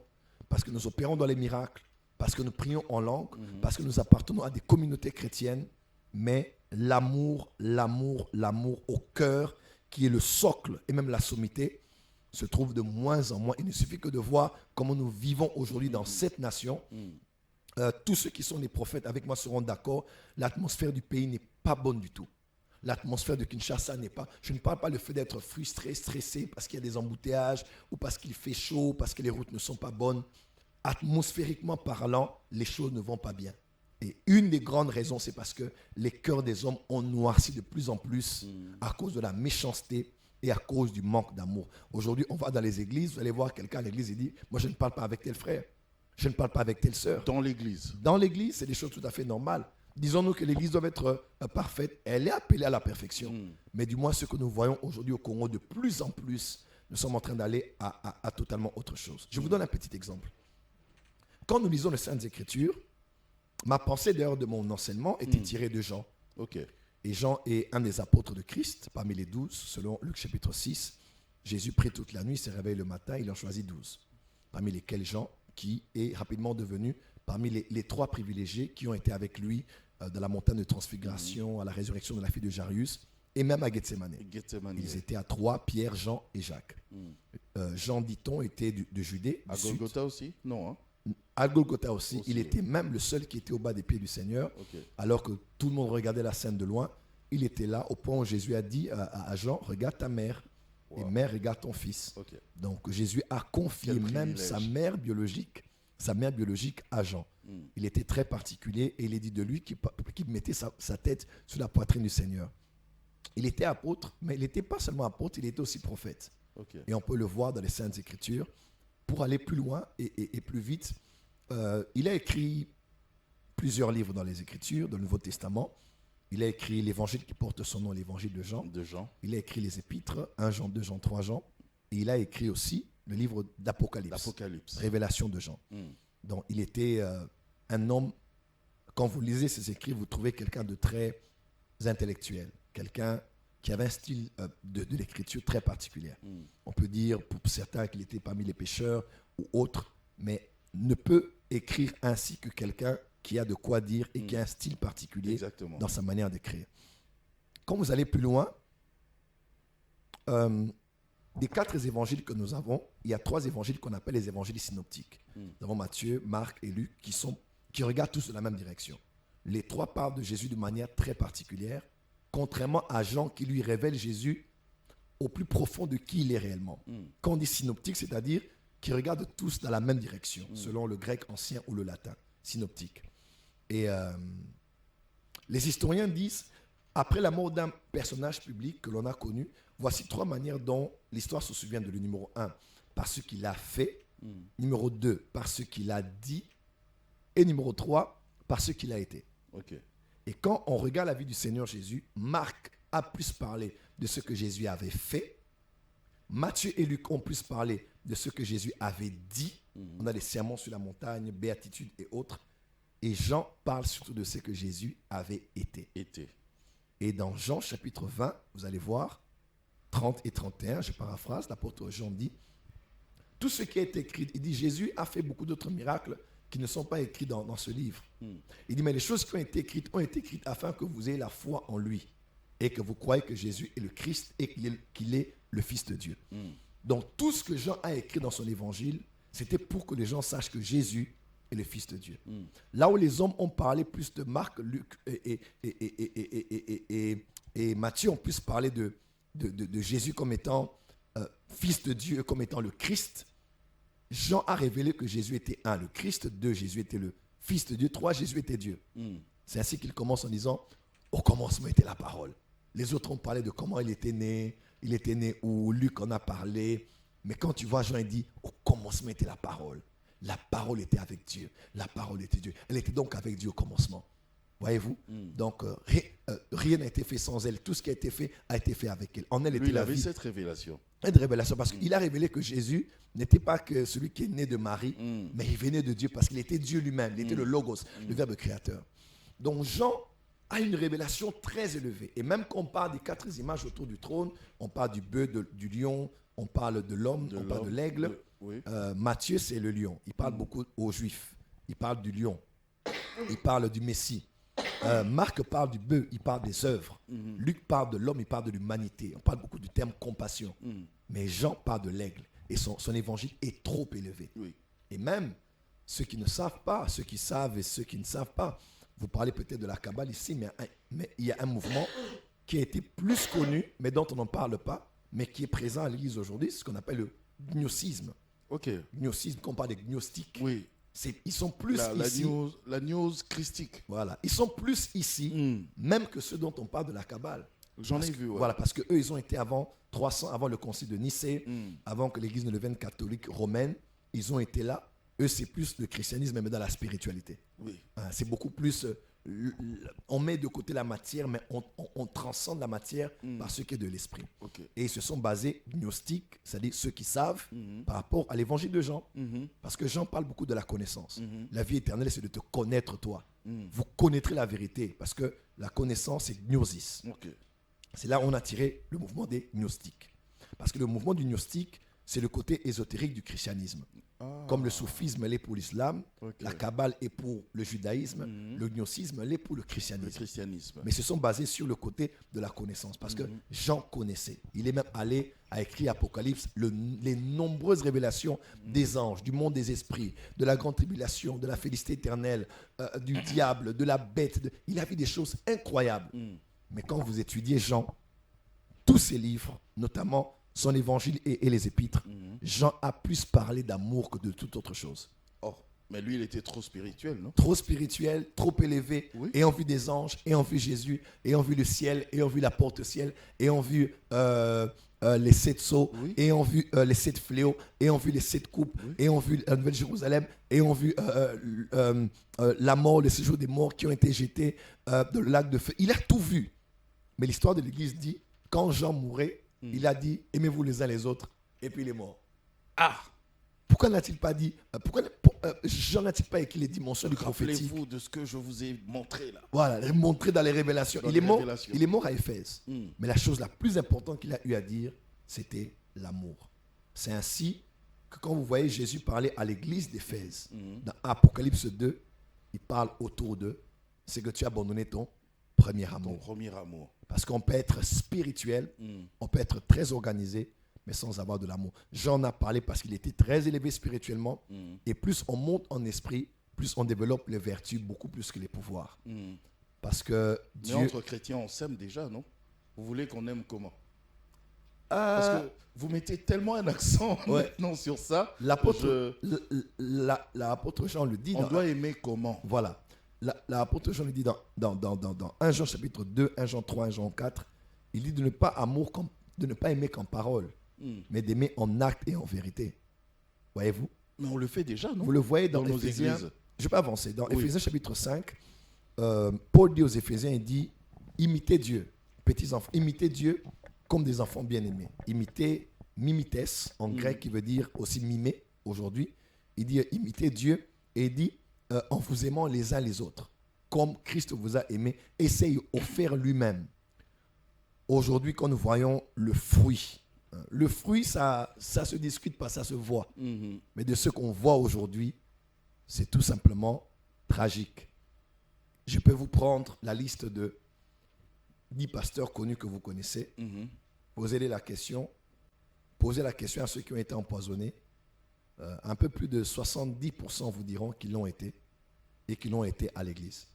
parce que nous opérons dans les miracles, parce que nous prions en langue, parce que nous appartenons à des communautés chrétiennes, mais l'amour au cœur, qui est le socle et même la sommité, se trouve de moins en moins. Il ne suffit que de voir comment nous vivons aujourd'hui dans cette nation. Tous ceux qui sont des prophètes avec moi seront d'accord, l'atmosphère du pays n'est pas bonne du tout. L'atmosphère de Kinshasa n'est pas... Je ne parle pas du fait d'être frustré, stressé parce qu'il y a des embouteillages ou parce qu'il fait chaud, parce que les routes ne sont pas bonnes. Atmosphériquement parlant, les choses ne vont pas bien. Et une des grandes raisons, c'est parce que les cœurs des hommes ont noirci de plus en plus à cause de la méchanceté et à cause du manque d'amour. Aujourd'hui, on va dans les églises, vous allez voir quelqu'un à l'église et dit « Moi, je ne parle pas avec tel frère, je ne parle pas avec telle sœur. »
Dans l'église.
Dans l'église, c'est des choses tout à fait normales. Disons-nous que l'église doit être parfaite. Elle est appelée à la perfection. Mais du moins, ce que nous voyons aujourd'hui au Congo de plus en plus, nous sommes en train d'aller à totalement autre chose. Je vous donne un petit exemple. Quand nous lisons les Saintes Écritures, ma pensée d'ailleurs de mon enseignement était tirée de Jean.
Ok.
Et Jean est un des apôtres de Christ, parmi les 12, selon Luc chapitre 6. Jésus prie toute la nuit, il se réveille le matin, il en choisit 12. Parmi lesquels Jean, qui est rapidement devenu parmi les 3 privilégiés qui ont été avec lui dans la montagne de transfiguration, à la résurrection de la fille de Jairus, et même à Gethsémane. Ils étaient à 3, Pierre, Jean et Jacques. Jean, dit-on, était de Judée.
À Golgotha aussi? Non, hein?
À Golgotha aussi. Il était même le seul qui était au bas des pieds du Seigneur. Alors que tout le monde regardait la scène de loin, il était là au point où Jésus a dit à Jean, regarde ta mère, et mère, regarde ton fils. Donc Jésus a confié même sa mère biologique à Jean. Il était très particulier et il est dit de lui qu'il mettait sa tête sur la poitrine du Seigneur. Il était apôtre, mais il n'était pas seulement apôtre, il était aussi prophète. Et on peut le voir dans les Saintes Écritures. Pour aller plus loin et plus vite, il a écrit plusieurs livres dans les Écritures, dans le Nouveau Testament. Il a écrit l'évangile qui porte son nom, l'évangile de Jean. Il a écrit les épîtres, 1 Jean, 2 Jean, 3 Jean. Et il a écrit aussi le livre d'Apocalypse, Révélation de Jean. Donc il était un homme, quand vous lisez ses écrits, vous trouvez quelqu'un de très intellectuel, quelqu'un qui avait un style de l'écriture très particulier. On peut dire pour certains qu'il était parmi les pécheurs ou autres, mais ne peut écrire ainsi que quelqu'un qui a de quoi dire et qui a un style particulier dans sa manière d'écrire. Quand vous allez plus loin, des 4 évangiles que nous avons, il y a 3 évangiles qu'on appelle les évangiles synoptiques. Nous avons Matthieu, Marc et Luc qui regardent tous dans la même direction. Les 3 parlent de Jésus de manière très particulière, contrairement à Jean qui lui révèle Jésus au plus profond de qui il est réellement. Quand on dit synoptique, c'est-à-dire qui regardent tous dans la même direction, selon le grec ancien ou le latin, synoptique. Et les historiens disent, après la mort d'un personnage public que l'on a connu, voici 3 manières dont l'histoire se souvient de lui. Numéro 1, par ce qu'il a fait. Numéro 2, par ce qu'il a dit. Et numéro 3, par ce qu'il a été. Et quand on regarde la vie du Seigneur Jésus, Marc a plus parlé de ce que Jésus avait fait. Matthieu et Luc ont plus parlé de ce que Jésus avait dit. On a les sermons sur la montagne, béatitudes et autres. Et Jean parle surtout de ce que Jésus avait été. Et dans Jean chapitre 20, vous allez voir, 30 et 31, je paraphrase, l'apôtre Jean dit, tout ce qui est écrit, il dit Jésus a fait beaucoup d'autres miracles qui ne sont pas écrits dans ce livre. Il dit, mais les choses qui ont été écrites afin que vous ayez la foi en lui et que vous croyez que Jésus est le Christ et qu'il est le Fils de Dieu. Donc tout ce que Jean a écrit dans son évangile, c'était pour que les gens sachent que Jésus est le Fils de Dieu. Là où les hommes ont parlé plus de Marc, Luc et Matthieu ont plus parlé de Jésus comme étant Fils de Dieu, comme étant le Christ, Jean a révélé que Jésus était 1, le Christ, 2, Jésus était le Fils de Dieu, 3, Jésus était Dieu. C'est ainsi qu'il commence en disant, au commencement était la parole. Les autres ont parlé de comment il était né où, Luc en a parlé, mais quand tu vois Jean, il dit, au commencement était la parole était avec Dieu, la parole était Dieu. Elle était donc avec Dieu au commencement. Voyez-vous? Donc, rien n'a été fait sans elle. Tout ce qui a été fait avec elle. En elle était
Lui, il
la
avait
vie.
cette révélation.
Une révélation, parce qu'il a révélé que Jésus n'était pas que celui qui est né de Marie, mais il venait de Dieu, parce qu'il était Dieu lui-même. Il était le Logos, le Verbe créateur. Donc, Jean a une révélation très élevée. Et même quand on parle des 4 images autour du trône, on parle du bœuf, du lion, on parle de l'homme, on parle de l'aigle. Matthieu, c'est le lion. Il parle beaucoup aux Juifs. Il parle du lion. Il parle du Messie. Marc parle du bœuf, il parle des œuvres. Luc parle de l'homme, il parle de l'humanité. On parle beaucoup du terme compassion. Mais Jean parle de l'aigle. Et son évangile est trop élevé. Et même ceux qui ne savent pas, ceux qui savent et ceux qui ne savent pas, vous parlez peut-être de la Kabbale ici, mais il y a un mouvement qui a été plus connu, mais dont on n'en parle pas, mais qui est présent à l'Église aujourd'hui, ce qu'on appelle le gnosticisme. Gnosticisme, qu'on parle des gnostiques. Ils sont plus ici.
La gnose christique.
Voilà. Ils sont plus ici, même que ceux dont on parle de la Kabbale.
J'en ai vu,
Voilà, parce qu'eux, ils ont été avant 300, avant le concile de Nicée, avant que l'Église ne devienne catholique romaine. Ils ont été là. Eux, c'est plus le christianisme, mais dans la spiritualité. C'est beaucoup plus on met de côté la matière, mais on transcende la matière par ce qui est de l'esprit.
Ok.
Et ils se sont basés gnostiques, c'est-à-dire ceux qui savent, par rapport à l'évangile de Jean. Parce que Jean parle beaucoup de la connaissance. La vie éternelle, c'est de te connaître toi. Vous connaîtrez la vérité, parce que la connaissance, c'est gnosis.
Ok.
C'est là où on a tiré le mouvement des gnostiques. Parce que le mouvement du gnostique, c'est le côté ésotérique du christianisme. Comme le soufisme l'est pour l'islam, la kabbale est pour le judaïsme, le gnosticisme l'est pour le christianisme.
Le christianisme.
Mais se sont basés sur le côté de la connaissance. Parce que Jean connaissait. Il est même allé à écrire Apocalypse, les nombreuses révélations des anges, du monde des esprits, de la grande tribulation, de la félicité éternelle, du diable, de la bête. Il a vu des choses incroyables. Mais quand vous étudiez Jean, tous ses livres, notamment son évangile et les épîtres, Jean a plus parlé d'amour que de toute autre chose.
Oh, mais lui, il était trop spirituel, non?
Trop spirituel, trop élevé,
Oui.
et en vue des anges, et en vue Jésus, et en vue le ciel, et en vue la porte au ciel, et en vue les 7 sceaux,
Oui.
et en vue les 7 fléaux, et en vue les 7 coupes,
Oui.
et en vue la Nouvelle Jérusalem, et en vue la mort, le séjour des morts qui ont été jetés dans le lac de feu. Il a tout vu. Mais l'histoire de l'Église dit, quand Jean mourait, il a dit, aimez-vous les uns les autres, et puis il est mort.
Ah!
Pourquoi n'a-t-il pas dit, Jean n'a-t-il pas écrit les dimensions du prophétique?
Rappelez-vous de ce que je vous ai montré là.
Voilà, montré dans les révélations.
Dans
Il
les
est mort,
révélations.
il est mort à Éphèse.
Mm.
Mais la chose la plus importante qu'il a eu à dire, c'était l'amour. C'est ainsi que quand vous voyez Jésus parler à l'église d'Éphèse, dans Apocalypse 2, il parle autour d'eux, c'est que tu as abandonné ton premier
Ton
amour.
premier amour.
Parce qu'on peut être spirituel, on peut être très organisé, mais sans avoir de l'amour. Jean en a parlé parce qu'il était très élevé spirituellement. Et plus on monte en esprit, plus on développe les vertus, beaucoup plus que les pouvoirs. Parce que
Mais
Dieu...
entre chrétiens, on s'aime déjà, non? Vous voulez qu'on aime comment? Parce que vous mettez tellement un accent maintenant sur ça.
L'apôtre l'apôtre Jean le dit.
On doit aimer comment?
Voilà. L'apôtre Jean le dit dans 1 Jean chapitre 2, 1 Jean 3, 1 Jean 4. Il dit de ne pas aimer qu'en parole, mais d'aimer en acte et en vérité. Voyez-vous?
Mais on le fait déjà, non?
Vous le voyez dans
nos
Éphésiens.
églises.
Je vais pas avancer. Dans
Oui.
Éphésiens chapitre 5, Paul dit aux Éphésiens, il dit, imitez Dieu, petits enfants, imitez Dieu comme des enfants bien-aimés. Imitez, mimetes, en grec, qui veut dire aussi mimer, aujourd'hui. Il dit, imitez Dieu, et il dit, en vous aimant les uns les autres, comme Christ vous a aimé, essayez offert lui-même. Aujourd'hui, quand nous voyons le fruit, ça se discute pas, ça se voit. Mais de ce qu'on voit aujourd'hui, c'est tout simplement tragique. Je peux vous prendre la liste de 10 pasteurs connus que vous connaissez, posez la question à ceux qui ont été empoisonnés. Un peu plus de 70% vous diront qu'ils l'ont été et qu'ils l'ont été à l'église.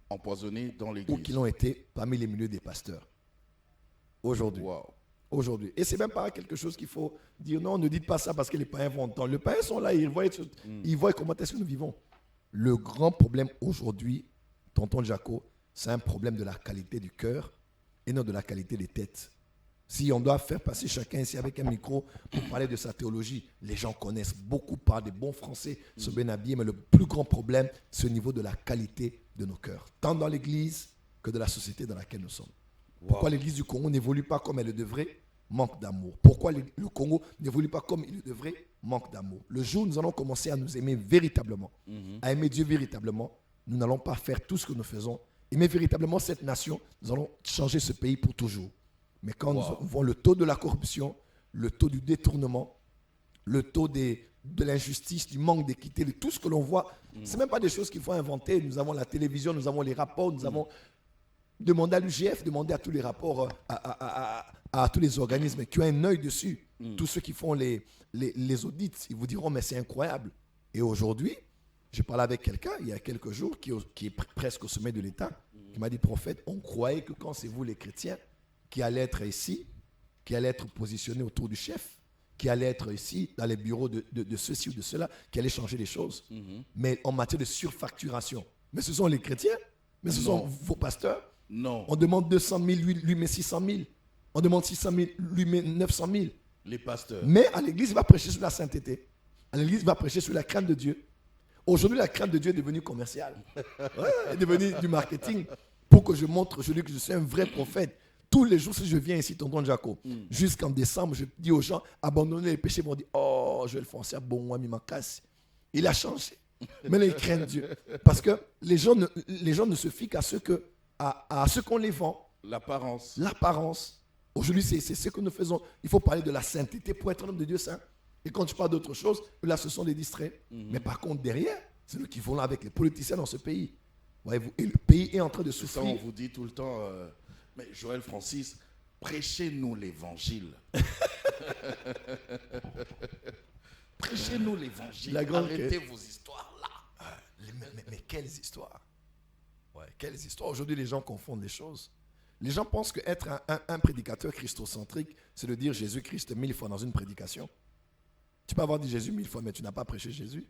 Empoisonnés dans
Ou
l'église.
qu'ils l'ont été parmi les milieux des pasteurs. Aujourd'hui.
Wow.
Aujourd'hui. Et c'est même pas quelque chose qu'il faut dire, non, ne dites pas ça parce que les païens vont entendre. Les païens sont là, ils voient comment est-ce que nous vivons. Le grand problème aujourd'hui, tonton Jaco, c'est un problème de la qualité du cœur et non de la qualité des têtes. Si on doit faire passer chacun ici avec un micro pour parler de sa théologie, les gens connaissent beaucoup, parlent des bons français, sont bien habillés, mais le plus grand problème, c'est au niveau de la qualité de nos cœurs, tant dans l'église que de la société dans laquelle nous sommes. Pourquoi l'église du Congo n'évolue pas comme elle le devrait? Manque d'amour. Pourquoi le Congo n'évolue pas comme il le devrait? Manque d'amour. Le jour où nous allons commencer à nous aimer véritablement, à aimer Dieu véritablement, nous n'allons pas faire tout ce que nous faisons. Aimer véritablement cette nation, nous allons changer ce pays pour toujours. Mais quand nous voyons le taux de la corruption, le taux du détournement, le taux de l'injustice, du manque d'équité, de tout ce que l'on voit, ce n'est même pas des choses qu'il faut inventer. Nous avons la télévision, nous avons les rapports, nous avons demandé à l'UGF, demandé à tous les rapports, à tous les organismes qui ont un œil dessus. Tous ceux qui font les audits, ils vous diront, mais c'est incroyable. Et aujourd'hui, je parlais avec quelqu'un, il y a quelques jours, qui est presque au sommet de l'État, qui m'a dit, prophète, on croyait que quand c'est vous les chrétiens, qui allait être ici, qui allait être positionné autour du chef, qui allait être ici dans les bureaux de ceci ou de cela, qui allait changer les choses. Mais en matière de surfacturation. Mais ce sont les chrétiens, mais ce sont vos pasteurs.
Non.
On demande 200 000, lui met 600 000. On demande 600 000, lui met 900 000.
Les pasteurs.
Mais à l'église, il va prêcher sur la sainteté. À l'église, il va prêcher sur la crainte de Dieu. Aujourd'hui, la crainte de Dieu est devenue commerciale. Ouais, elle est devenue du marketing pour que je montre aujourd'hui que je suis un vrai prophète. Tous les jours, si je viens ici, tonton Jaco, jusqu'en décembre, je dis aux gens, abandonnez les péchés. Ils vont dire, oh, je vais le foncer à bon, moi, il m'a cassé. Il a changé. Mais là, ils craignent Dieu. Parce que les gens ne se fient qu'à ce qu'on les vend.
L'apparence.
L'apparence. Aujourd'hui, c'est ce que nous faisons. Il faut parler de la sainteté pour être un homme de Dieu saint. Et quand tu parles d'autre chose, là, ce sont des distraits. Mais par contre, derrière, c'est nous qui vont là avec les politiciens dans ce pays. Voyez-vous, et le pays est en train de souffrir.
Ça, on vous dit tout le temps, mais Joël Francis, prêchez-nous l'évangile. Prêchez-nous l'évangile. Arrêtez vos histoires là.
Mais quelles histoires. Ouais, quelles histoires. Aujourd'hui, les gens confondent les choses. Les gens pensent qu'être un prédicateur christocentrique, c'est de dire Jésus-Christ 1000 fois dans une prédication. Tu peux avoir dit Jésus 1000 fois, mais tu n'as pas prêché Jésus.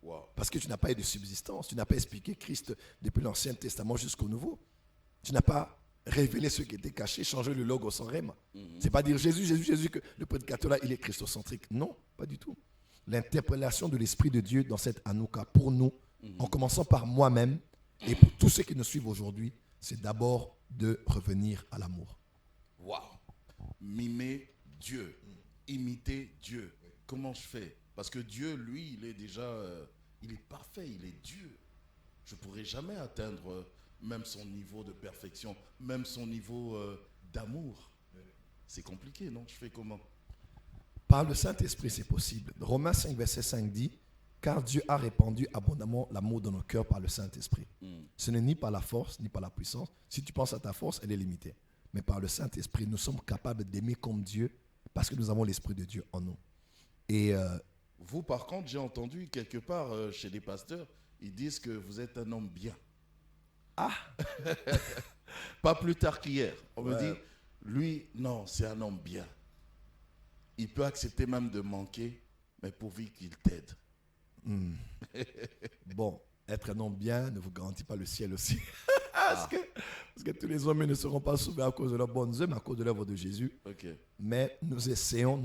Wow.
Parce que tu n'as pas eu de subsistance. Tu n'as pas expliqué Christ depuis l'Ancien Testament jusqu'au Nouveau. Tu n'as pas révélé ce qui était caché, changer le logo sans rème. C'est pas dire Jésus, Jésus, Jésus, que le prédicateur là, il est christocentrique. Non, pas du tout. L'interpellation de l'Esprit de Dieu dans cette Hanouka, pour nous, en commençant par moi-même, et pour tous ceux qui nous suivent aujourd'hui, c'est d'abord de revenir à l'amour.
Waouh! Mimer Dieu, imiter Dieu. Comment je fais? Parce que Dieu, lui, il est déjà, il est parfait, il est Dieu. Je ne pourrai jamais atteindre même son niveau de perfection, même son niveau d'amour. C'est compliqué, non? Je fais comment?
Par le Saint-Esprit, c'est possible. Romains 5, verset 5 dit, car Dieu a répandu abondamment l'amour dans nos cœurs par le Saint-Esprit. Ce n'est ni par la force, ni par la puissance. Si tu penses à ta force, elle est limitée. Mais par le Saint-Esprit, nous sommes capables d'aimer comme Dieu parce que nous avons l'Esprit de Dieu en nous. Et
vous, par contre, j'ai entendu quelque part chez des pasteurs, ils disent que vous êtes un homme bien.
Ah!
Pas plus tard qu'hier. On me dit, lui, non, c'est un homme bien. Il peut accepter même de manquer, mais pourvu qu'il t'aide.
Bon, être un homme bien ne vous garantit pas le ciel aussi. parce que tous les hommes ne seront pas sauvés à cause de leurs bonnes œuvres, mais à cause de l'œuvre de Jésus.
Okay.
Mais nous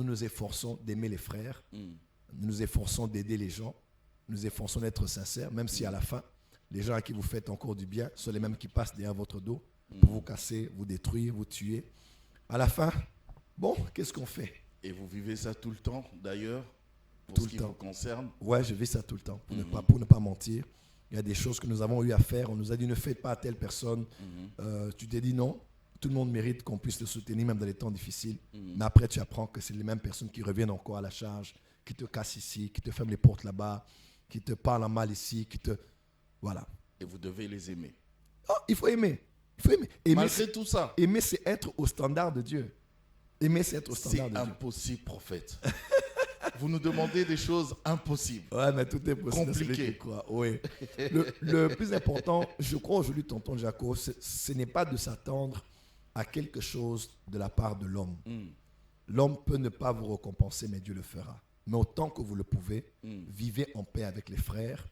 nous efforçons d'aimer les frères. Nous nous efforçons d'aider les gens. Nous nous efforçons d'être sincères, même si à la fin, les gens à qui vous faites encore du bien sont les mêmes qui passent derrière votre dos pour vous casser, vous détruire, vous tuer. À la fin, bon, qu'est-ce qu'on fait?
Et vous vivez ça tout le temps, d'ailleurs, pour
tout
ce qui vous concerne?
Ouais, je vis ça tout le temps, pour ne pas mentir. Il y a des choses que nous avons eu à faire. On nous a dit ne faites pas à telle personne. Tu t'es dit non. Tout le monde mérite qu'on puisse le soutenir, même dans les temps difficiles. Mais après, tu apprends que c'est les mêmes personnes qui reviennent encore à la charge, qui te cassent ici, qui te ferment les portes là-bas, qui te parlent en mal ici, qui te... Voilà.
Et vous devez les aimer.
Oh, il faut aimer. Il faut aimer.
Malgré tout ça.
Aimer, c'est être au standard de Dieu. Aimer, c'est être au standard de Dieu.
C'est impossible, prophète. Vous nous demandez des choses impossibles.
Ouais, mais tout est possible.
Compliqué.
Oui. Le plus important, je crois aujourd'hui, tonton Jaco, ce n'est pas de s'attendre à quelque chose de la part de l'homme. L'homme peut ne pas vous récompenser, mais Dieu le fera. Mais autant que vous le pouvez, vivez en paix avec les frères,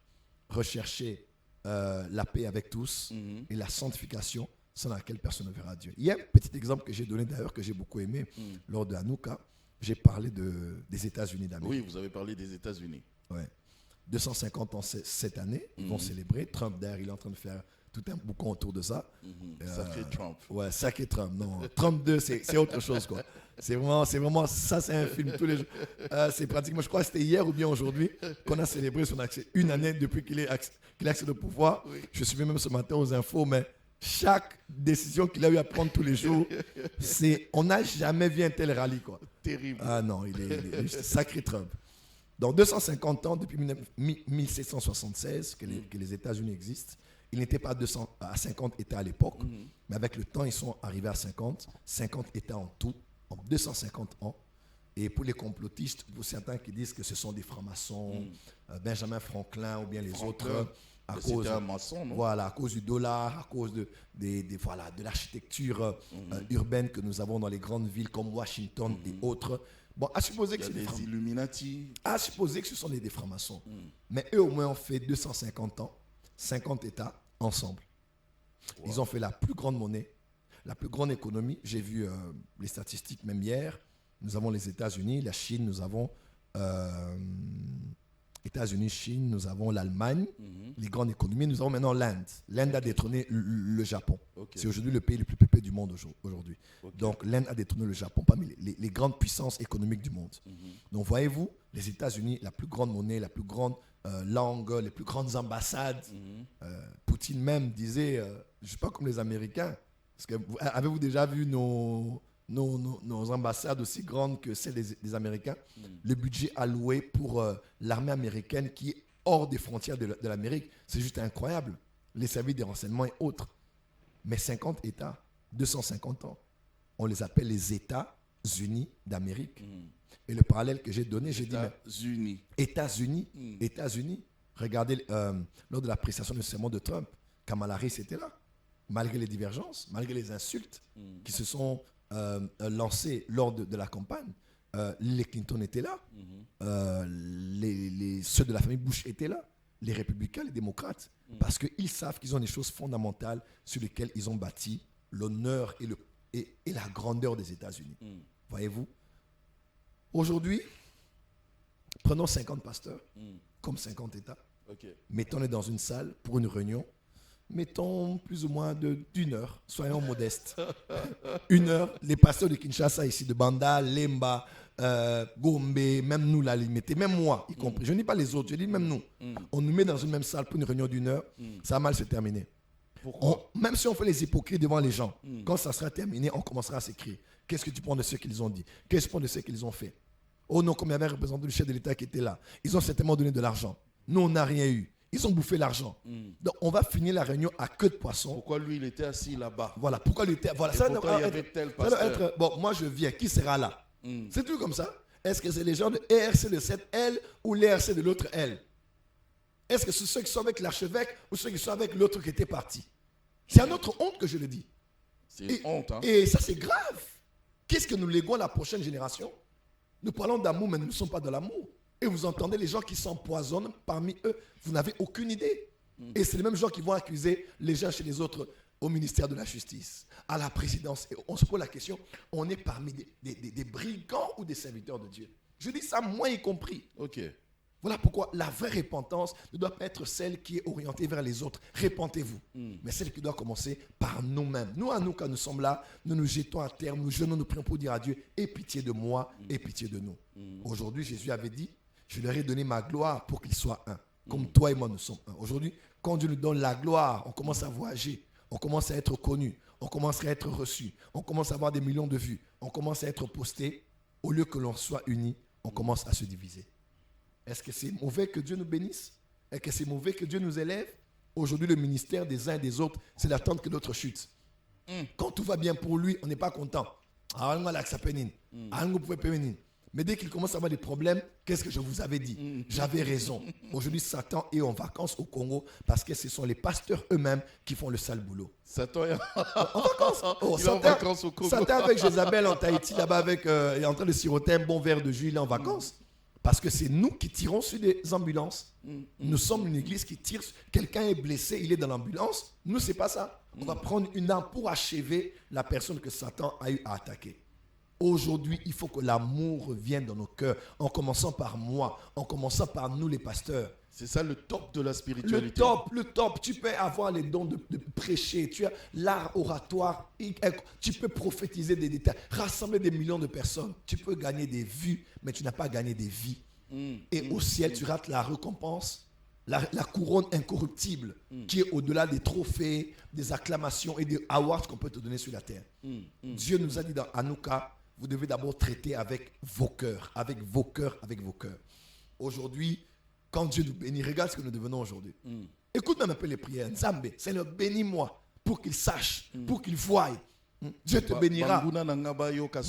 recherchez la paix avec tous et la sanctification sans laquelle personne ne verra Dieu. Il y a un petit exemple que j'ai donné d'ailleurs, que j'ai beaucoup aimé lors de Hanouka. J'ai parlé des États-Unis d'Amérique.
Oui, vous avez parlé des États-Unis.
Ouais. 250 ans cette année, ils vont célébrer. Trump, d'ailleurs, il est en train de faire tout un boucan autour de ça.
Sacré Trump.
Ouais, sacré Trump. Non, Trump 2, c'est autre chose, quoi. C'est vraiment, ça, c'est un film tous les jours. C'est pratiquement, je crois que c'était hier ou bien aujourd'hui, qu'on a célébré son accès. Une année depuis qu'il a accès au pouvoir. Oui. Je suis même ce matin aux infos, mais chaque décision qu'il a eu à prendre tous les jours, on n'a jamais vu un tel rallye, quoi.
Terrible.
Ah non, il est sacré Trump. Dans 250 ans, depuis 1776, que les États-Unis existent, ils n'étaient pas à 50 États à l'époque, mais avec le temps, ils sont arrivés à 50 États en tout, en 250 ans. Et pour les complotistes, pour certains qui disent que ce sont des francs-maçons, Benjamin Franklin ou bien les autres, à cause,
un maçon, non?
Voilà, à cause du dollar, à cause de l'architecture urbaine que nous avons dans les grandes villes comme Washington et autres. Bon, à supposer que
c'est des Illuminati.
À supposer que ce sont des francs-maçons. Mais eux, au moins, ont fait 250 ans, 50 États ensemble. Wow. Ils ont fait la plus grande monnaie, la plus grande économie. J'ai vu les statistiques même hier. Nous avons les États-Unis, la Chine, nous avons États-Unis, Chine, nous avons l'Allemagne, les grandes économies, nous avons maintenant l'Inde. L'Inde a détrôné le Japon.
Okay.
C'est aujourd'hui le pays le plus peuplé du monde aujourd'hui. Okay. Donc l'Inde a détrôné le Japon parmi les grandes puissances économiques du monde. Donc voyez-vous, les États-Unis, la plus grande monnaie, la plus grande langue, les plus grandes ambassades. Poutine même disait, je ne suis pas comme les Américains. Parce que avez-vous déjà vu nos ambassades aussi grandes que celles des Américains? Le budget alloué pour l'armée américaine qui est hors des frontières de l'Amérique, c'est juste incroyable. Les services de renseignement et autres. Mais 50 États, 250 ans, on les appelle les États-Unis d'Amérique. Et le parallèle que j'ai donné, j'ai dit États-Unis. Regardez, lors de la prestation du serment de Trump, Kamala Harris était là. Malgré les divergences, malgré les insultes qui se sont lancées lors de la campagne, les Clinton étaient là, ceux de la famille Bush étaient là, les républicains, les démocrates, parce qu'ils savent qu'ils ont des choses fondamentales sur lesquelles ils ont bâti l'honneur et la grandeur des États-Unis. Voyez-vous? Aujourd'hui, prenons 50 pasteurs, comme 50 États, mettons-les dans une salle pour une réunion. Mettons plus ou moins d'une heure, soyons modestes. 1 heure, les pasteurs de Kinshasa ici, de Banda, Lemba, Gombe, même nous la limite, même moi y compris. Je ne dis pas les autres, je dis même nous. On nous met dans une même salle pour une réunion d'1 heure, ça va mal se terminer. Même si on fait les hypocrites devant les gens, quand ça sera terminé, on commencera à s'écrire. Qu'est-ce que tu penses de ce qu'ils ont dit? Qu'est-ce que tu penses de ce qu'ils ont fait? Oh non, comme il y avait un représentant du chef de l'État qui était là, ils ont certainement donné de l'argent. Nous, on n'a rien eu. Ils ont bouffé l'argent. Donc, on va finir la réunion à queue de poisson.
Pourquoi lui, il était assis là-bas?
Voilà, pourquoi lui était... Voilà,
ça pourquoi il y avait tel pasteur?
Bon, moi, je viens. Qui sera là? C'est tout comme ça. Est-ce que c'est les gens de ERC de cette L ou l'ERC de l'autre L? Est-ce que c'est ceux qui sont avec l'archevêque ou ceux qui sont avec l'autre qui était parti? C'est à notre honte que je le dis.
C'est une honte. Hein?
Et ça, c'est grave. Qu'est-ce que nous léguons à la prochaine génération? Nous parlons d'amour, mais nous ne sommes pas de l'amour. Et vous entendez les gens qui s'empoisonnent parmi eux. Vous n'avez aucune idée. Et c'est les mêmes gens qui vont accuser les gens chez les autres au ministère de la Justice, à la présidence. Et on se pose la question, on est parmi des brigands ou des serviteurs de Dieu? Je dis ça, moi y compris.
Ok.
Voilà pourquoi la vraie repentance ne doit pas être celle qui est orientée vers les autres. Repentez-vous. Mais celle qui doit commencer par nous-mêmes. Nous, à nous, quand nous sommes là, nous nous jetons à terre, nous jeûnons, nous prions pour dire à Dieu, aie pitié de moi, aie pitié de nous. Aujourd'hui, Jésus avait dit, je leur ai donné ma gloire pour qu'ils soient un. Comme toi et moi, nous sommes un. Aujourd'hui, quand Dieu nous donne la gloire, on commence à voyager. On commence à être connu. On commence à être reçu. On commence à avoir des millions de vues. On commence à être posté. Au lieu que l'on soit unis, on commence à se diviser. Est-ce que c'est mauvais que Dieu nous bénisse? Est-ce que c'est mauvais que Dieu nous élève? Aujourd'hui, le ministère des uns et des autres, c'est d'attendre que l'autre chute. Quand tout va bien pour lui, on n'est pas content. Mais dès qu'il commence à avoir des problèmes, qu'est-ce que je vous avais dit? J'avais raison. Aujourd'hui, Satan est en vacances au Congo parce que ce sont les pasteurs eux-mêmes qui font le sale boulot.
Satan est
en vacances.
Il est en vacances au Congo.
Satan avec Jézabel en Tahiti, là-bas, il est en train de siroter un bon verre de jus, il est en vacances. Parce que c'est nous qui tirons sur des ambulances. Nous sommes une église qui tire. Quelqu'un est blessé, il est dans l'ambulance. Nous, c'est pas ça. On va prendre une arme pour achever la personne que Satan a eu à attaquer. Aujourd'hui, il faut que l'amour revienne dans nos cœurs, en commençant par moi, en commençant par nous les pasteurs.
C'est ça le top de la spiritualité.
Le top. Tu peux avoir les dons de prêcher, tu as l'art oratoire, tu peux prophétiser des détails, rassembler des millions de personnes. Tu peux gagner des vues, mais tu n'as pas gagné des vies. Et au ciel, tu rates la récompense, la couronne incorruptible, qui est au-delà des trophées, des acclamations et des awards qu'on peut te donner sur la terre. Dieu nous a dit dans Hanouka, vous devez d'abord traiter avec vos cœurs, avec vos cœurs. Aujourd'hui, quand Dieu nous bénit, regarde ce que nous devenons aujourd'hui. Écoute même un peu les prières. Nzambe, Seigneur, bénis-moi pour qu'il sache, pour qu'il voie. Dieu te bénira.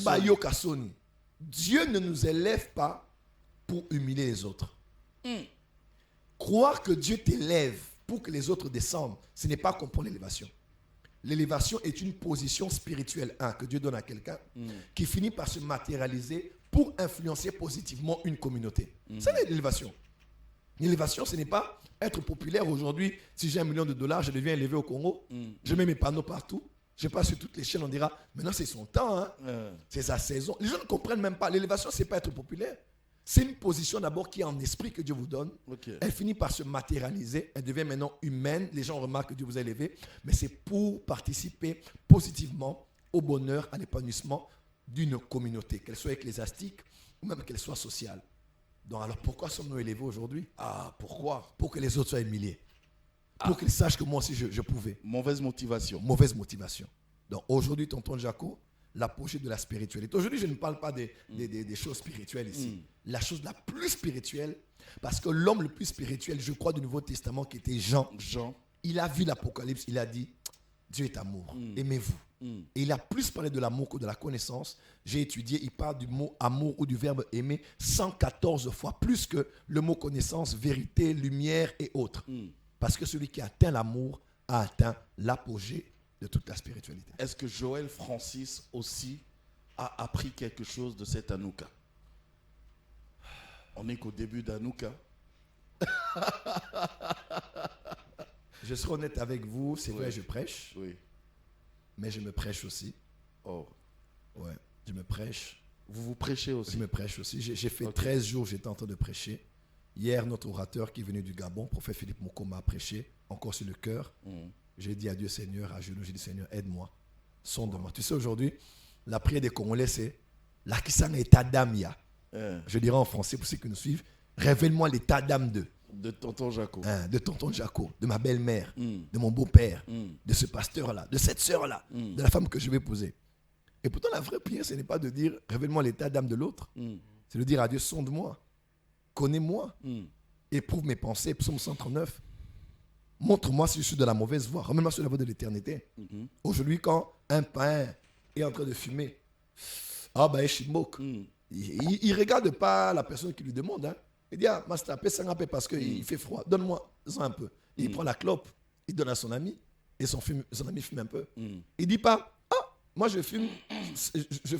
Bayo Kasoni. Dieu ne nous élève pas pour humilier les autres. Croire que Dieu t'élève pour que les autres descendent, ce n'est pas comprendre l'élévation. L'élévation est une position spirituelle, que Dieu donne à quelqu'un, qui finit par se matérialiser pour influencer positivement une communauté. C'est l'élévation. L'élévation, ce n'est pas être populaire aujourd'hui. Si j'ai $1 million, je deviens élevé au Congo. Je mets mes panneaux partout. Je passe sur toutes les chaînes, on dira, maintenant c'est son temps, c'est sa saison. Les gens ne comprennent même pas. L'élévation, ce n'est pas être populaire. C'est une position d'abord qui est en esprit que Dieu vous donne.
Ok.
Elle finit par se matérialiser. Elle devient maintenant humaine. Les gens remarquent que Dieu vous a élevé. Mais c'est pour participer positivement au bonheur, à l'épanouissement d'une communauté, qu'elle soit ecclésiastique ou même qu'elle soit sociale. Donc alors pourquoi sommes-nous élevés aujourd'hui?
Ah, pourquoi?
Pour que les autres soient humiliés. Pour qu'ils sachent que moi aussi je pouvais.
Mauvaise motivation.
Mauvaise motivation. Donc aujourd'hui, tonton Jaco, l'apogée de la spiritualité. Aujourd'hui, je ne parle pas des choses spirituelles ici. La chose la plus spirituelle, parce que l'homme le plus spirituel, je crois, du Nouveau Testament, qui était Jean, il a vu l'Apocalypse, il a dit, Dieu est amour, aimez-vous. Et il a plus parlé de l'amour que de la connaissance. J'ai étudié, il parle du mot amour ou du verbe aimer 114 fois, plus que le mot connaissance, vérité, lumière et autres. Parce que celui qui atteint l'amour a atteint l'apogée de toute la spiritualité.
Est-ce que Joël Francis aussi a appris quelque chose de cette Hanouka? On n'est qu'au début d'Hanouka.
Je serai honnête avec vous, c'est vrai, je prêche,
Oui.
mais je me prêche aussi.
Oh.
Ouais, je me prêche.
Vous prêchez aussi?
Je me prêche aussi. J'ai fait 13 jours, j'étais en train de prêcher. Hier, notre orateur qui est venu du Gabon, prophète Philippe Mokoma, a prêché, encore sur le cœur. J'ai dit à Dieu, Seigneur, à genoux, j'ai dit, Seigneur, aide-moi, sonde-moi. Tu sais, aujourd'hui, la prière des Congolais, c'est Lakisang état d'âme, ya. Je dirais en français pour ceux qui nous suivent, révèle-moi l'état d'âme
de tonton Jaco.
De tonton Jaco, de ma belle-mère, de mon beau-père, de ce pasteur-là, de cette sœur-là, de la femme que je vais poser. Et pourtant, la vraie prière, ce n'est pas de dire révèle-moi l'état d'âme de l'autre. C'est de dire à Dieu, sonde-moi, connais-moi, éprouve mes pensées. Psaume 139. Montre-moi si je suis de la mauvaise voie. Remets-moi sur la voie de l'éternité. Aujourd'hui, quand un pain est en train de fumer, ah ben, il ne regarde pas la personne qui lui demande. Hein. Il dit, ah, master, paie ça un peu parce qu'il fait froid. Donne-moi ça un peu. Il prend la clope, il donne à son ami, et son ami fume un peu. Il ne dit pas, ah, moi je fume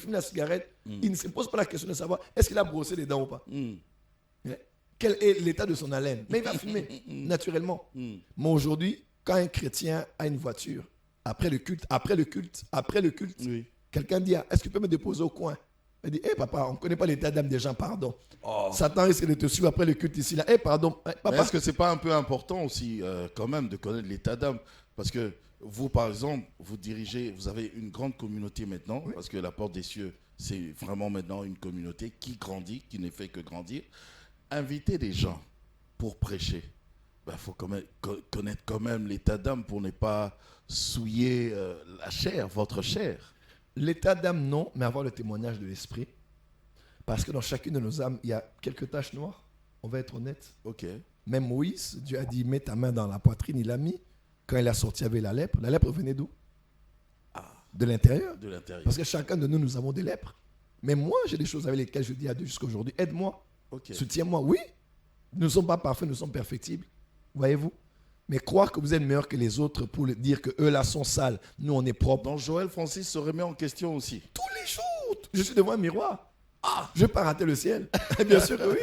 la cigarette. Il ne se pose pas la question de savoir, est-ce qu'il a brossé les dents ou pas. Quel est l'état de son haleine? Mais il va fumer, naturellement. Mais aujourd'hui, quand un chrétien a une voiture, après le culte, oui. Quelqu'un dit, est-ce que tu peux me déposer au coin? Il dit, papa, on ne connaît pas l'état d'âme des gens, pardon. Satan risque de te suivre après le culte ici, là. Pardon, papa.
Est-ce que ce n'est pas un peu important aussi, quand même, de connaître l'état d'âme? Parce que vous, par exemple, vous avez une grande communauté maintenant, oui. Parce que la Porte des Cieux, c'est vraiment maintenant une communauté qui grandit, qui ne fait que grandir. Inviter des gens pour prêcher, faut quand même connaître quand même l'état d'âme pour ne pas souiller la chair, votre chair.
L'état d'âme, non, mais avoir le témoignage de l'esprit. Parce que dans chacune de nos âmes, il y a quelques taches noires. On va être honnête.
Ok.
Même Moïse, Dieu a dit, mets ta main dans la poitrine, il l'a mis. Quand il a sorti avec la lèpre venait d'où? De l'intérieur.
De l'intérieur.
Parce que chacun de nous, nous avons des lèpres. Mais moi, j'ai des choses avec lesquelles je dis à Dieu jusqu'à aujourd'hui, aide-moi.
Okay.
Soutiens-moi, oui. Nous ne sommes pas parfaits, nous sommes perfectibles. Voyez-vous? Mais croire que vous êtes meilleur que les autres pour dire qu'eux là sont sales, nous on est propres.
Donc Joël Francis se remet en question aussi.
Tous les jours, je suis devant un miroir. Je ne vais pas rater le ciel. Bien sûr que oui.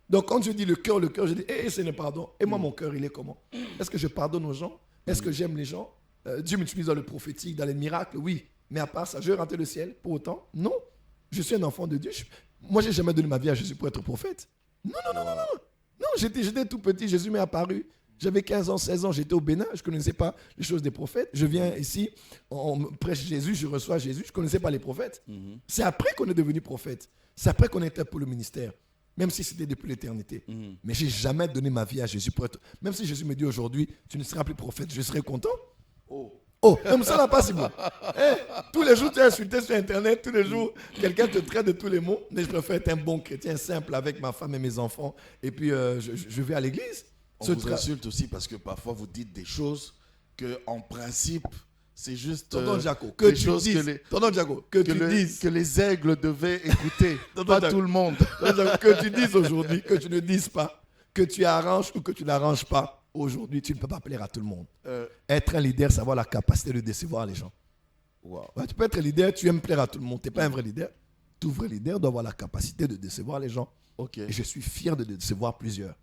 Donc quand je dis le cœur, je dis, Seigneur, pardon. Et moi, mon cœur, il est comment? Est-ce que je pardonne aux gens? Est-ce que j'aime les gens? Dieu m'utilise dans le prophétique, dans les miracles, oui. Mais à part ça, je vais rater le ciel pour autant? Non. Je suis un enfant de Dieu. Moi, je n'ai jamais donné ma vie à Jésus pour être prophète. Non. Non, j'étais tout petit, Jésus m'est apparu. J'avais 15 ans, 16 ans, j'étais au Bénin, je ne connaissais pas les choses des prophètes. Je viens ici, on me prêche Jésus, je reçois Jésus, je ne connaissais pas les prophètes. C'est après qu'on est devenu prophète. C'est après qu'on était pour le ministère, même si c'était depuis l'éternité. Mais je n'ai jamais donné ma vie à Jésus pour être... Même si Jésus me dit aujourd'hui, tu ne seras plus prophète, je serai content. Même ça n'a pas si bon. Tous les jours, tu es insulté sur Internet, tous les jours, quelqu'un te traite de tous les mots. Mais je préfère être un bon chrétien simple avec ma femme et mes enfants. Et puis, je vais à l'église.
On vous insulte aussi parce que parfois vous dites des choses que, en principe, c'est juste
Tonton Jaco, que tu dises. Tonton Jaco,
que les aigles devaient écouter, pas tout le monde.
Que tu dises aujourd'hui, que tu ne dises pas, que tu arranges ou que tu n'arranges pas. Aujourd'hui, tu ne peux pas plaire à tout le monde. Être un leader, c'est avoir la capacité de décevoir les gens.
Wow.
Ouais, tu peux être leader, tu aimes plaire à tout le monde. Tu n'es pas un vrai leader. Tout vrai leader doit avoir la capacité de décevoir les gens.
Okay.
Et je suis fier de décevoir plusieurs.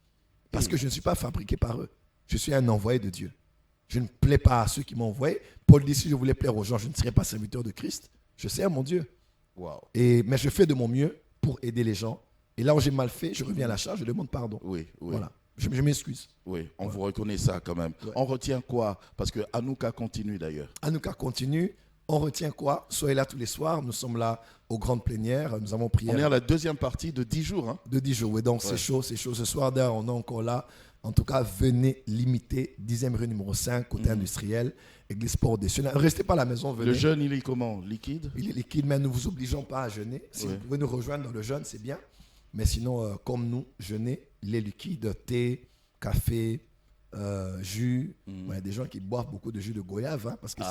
Parce que je ne suis pas fabriqué par eux. Je suis un envoyé de Dieu. Je ne plais pas à ceux qui m'ont envoyé. Paul dit, si je voulais plaire aux gens, je ne serais pas serviteur de Christ. Je sers mon Dieu.
Wow.
Mais je fais de mon mieux pour aider les gens Et là où j'ai mal fait, je reviens à la charge, je demande pardon.
Oui, oui.
Voilà. Je m'excuse.
Oui, on vous reconnaît ça quand même.
Ouais.
On retient quoi? Parce que Anouka continue d'ailleurs.
Anouka continue. On retient quoi? Soyez là tous les soirs. Nous sommes là aux grandes plénières. Nous avons prié
On est à la deuxième partie de 10 jours. Hein?
de 10 jours. Oui, donc c'est chaud. Ce soir, d'ailleurs, on est encore là. En tout cas, venez limiter 10e rue numéro 5, côté industriel, Église Sport des Cieux. Ne restez pas à la maison, venez.
Le jeûne, il est comment? Liquide?
Il est liquide, mais nous ne vous obligeons pas à jeûner. Si vous pouvez nous rejoindre dans le jeûne, c'est bien. Mais sinon, comme nous, jeûner, les liquides, thé, café, jus. Il y a des gens qui boivent beaucoup de jus de goyave, hein, parce que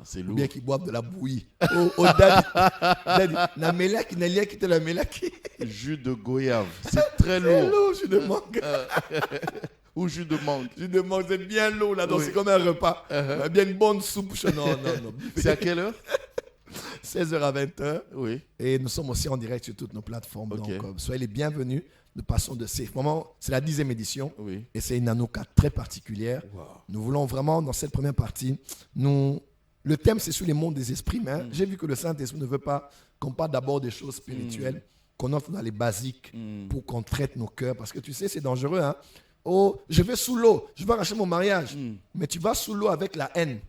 c'est lourd. Ou bien qui boivent de la bouillie. Daddy, na melaki, na liaki, te la melaki.
Jus de goyave, c'est très lourd.
C'est lourd, jus de mangue.
Ou jus de mangue.
Jus de mangue, c'est bien lourd, là, donc
Oui.
c'est comme un repas. Bien une bonne soupe. Non.
C'est à quelle heure?
16h à 20h.
Oui.
Et nous sommes aussi en direct sur toutes nos plateformes.
Ok.
Donc, soyez les bienvenus. Nous passons de ces moments. C'est la 10e édition.
Oui.
Et c'est une Anouka très particulière.
Wow.
Nous voulons vraiment, dans cette première partie, le thème, c'est sur les mondes des esprits. Mais j'ai vu que le Saint-Esprit ne veut pas qu'on parle d'abord des choses spirituelles, qu'on entre dans les basiques pour qu'on traite nos cœurs. Parce que tu sais, c'est dangereux. Hein? Oh, je vais sous l'eau. Je vais arracher mon mariage. Mais tu vas sous l'eau avec la haine.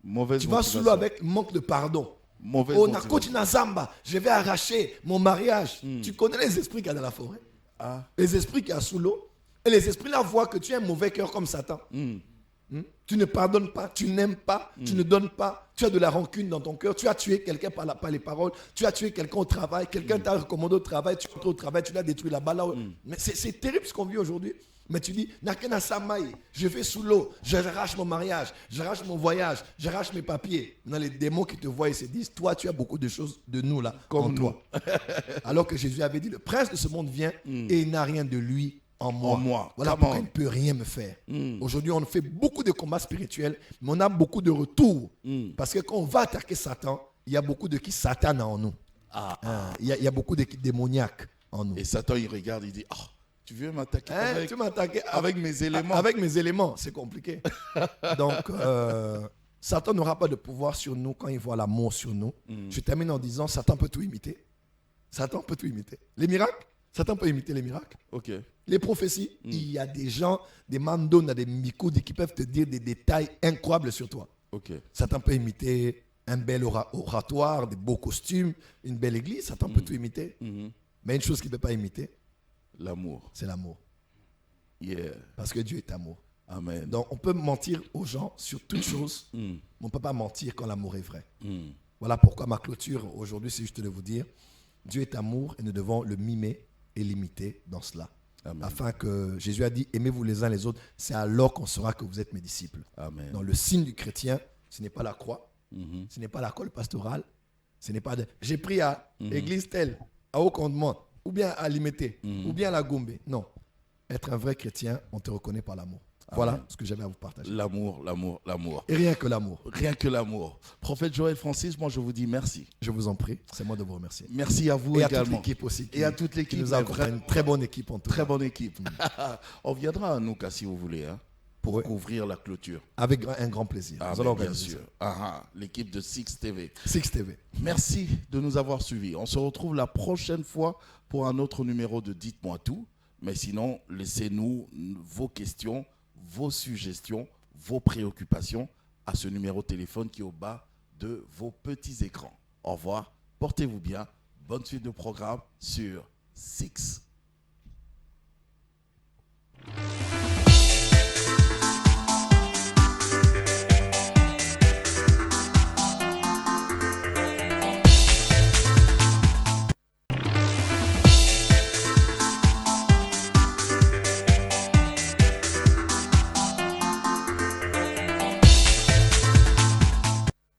Mauvaise
Tu vas sous l'eau avec manque de pardon.
Mauvaise
Oh,
motivation.
Nakoti Nazamba, je vais arracher mon mariage. Tu connais les esprits qu'il y a dans la forêt?
Ah.
Les esprits qu'il y a sous l'eau. Et les esprits là voient que tu as un mauvais cœur comme Satan. Tu ne pardonnes pas, tu n'aimes pas, tu ne donnes pas, tu as de la rancune dans ton cœur, tu as tué quelqu'un par les paroles, tu as tué quelqu'un au travail, quelqu'un t'a recommandé au travail, tu entres au travail, tu l'as détruit là-bas. Mais c'est terrible ce qu'on vit aujourd'hui. Mais tu dis, Nakena Samaï, je vais sous l'eau, j'arrache mon mariage, j'arrache mon voyage, j'arrache mes papiers. Dans les démons qui te voient, ils se disent, toi, tu as beaucoup de choses de nous là,
Comme
en
nous.
toi. Alors que Jésus avait dit, le prince de ce monde vient et il n'a rien de lui en moi.
En moi.
Voilà
Come
pourquoi
on.
il ne peut rien me faire. Aujourd'hui, on fait beaucoup de combats spirituels, mais on a beaucoup de retours. Parce que quand on va attaquer Satan, il y a beaucoup de qui Satan a en nous. Il y a beaucoup de qui démoniaques en nous.
Et Satan, il regarde, il dit, ah, tu veux m'attaquer avec...
Tu m'attaques
avec mes éléments.
Avec mes éléments, c'est compliqué. Donc, Satan n'aura pas de pouvoir sur nous quand il voit l'amour sur nous. Je termine en disant, Satan peut tout imiter. Satan peut tout imiter. Les miracles, Satan peut imiter les miracles.
Ok.
Les prophéties, il y a des gens, des mandons, des mikoudi qui peuvent te dire des détails incroyables sur toi.
Ok.
Satan peut imiter un bel oratoire, des beaux costumes, une belle église. Satan peut tout imiter. Mais une chose qu'il ne peut pas imiter,
L'amour.
c'est l'amour.
Yeah.
Parce que Dieu est amour.
Amen.
Donc, on peut mentir aux gens sur toutes choses, mais on ne peut pas mentir quand l'amour est vrai. Voilà pourquoi ma clôture aujourd'hui, c'est juste de vous dire, Dieu est amour et nous devons le mimer et l'imiter dans cela.
Amen.
Afin que Jésus a dit, aimez-vous les uns les autres, c'est alors qu'on saura que vous êtes mes disciples.
Amen.
Donc, le signe du chrétien, ce n'est pas la croix, ce n'est pas la colle pastorale, ce n'est pas de... J'ai pris à l'église telle, à Haut-Condement, ou bien à Limité, ou bien à la Gombe. Non. Être un vrai chrétien, on te reconnaît par l'amour. Voilà ce que j'avais à vous partager.
L'amour, l'amour, l'amour.
Et rien que l'amour.
Rien que l'amour. Prophète Joël Francis, moi je vous dis merci.
Je vous en prie, c'est moi de vous remercier.
Merci à vous
Et à toute
également.
l'équipe aussi.
Et à toute l'équipe.
Qui nous a accompagnés. Une très bonne équipe en tout
Très
cas.
bonne équipe. On viendra à Nouka si vous voulez, hein, pour couvrir la clôture.
Avec un grand plaisir.
Ah,
Nous allons
bien
organiser
sûr. L'équipe de Six TV.
ça. Six TV.
Merci de nous avoir suivis. On se retrouve la prochaine fois pour un autre numéro de Dites-moi tout. Mais sinon, laissez-nous vos questions, vos suggestions, vos préoccupations à ce numéro de téléphone qui est au bas de vos petits écrans. Au revoir, portez-vous bien. Bonne suite de programme sur Six.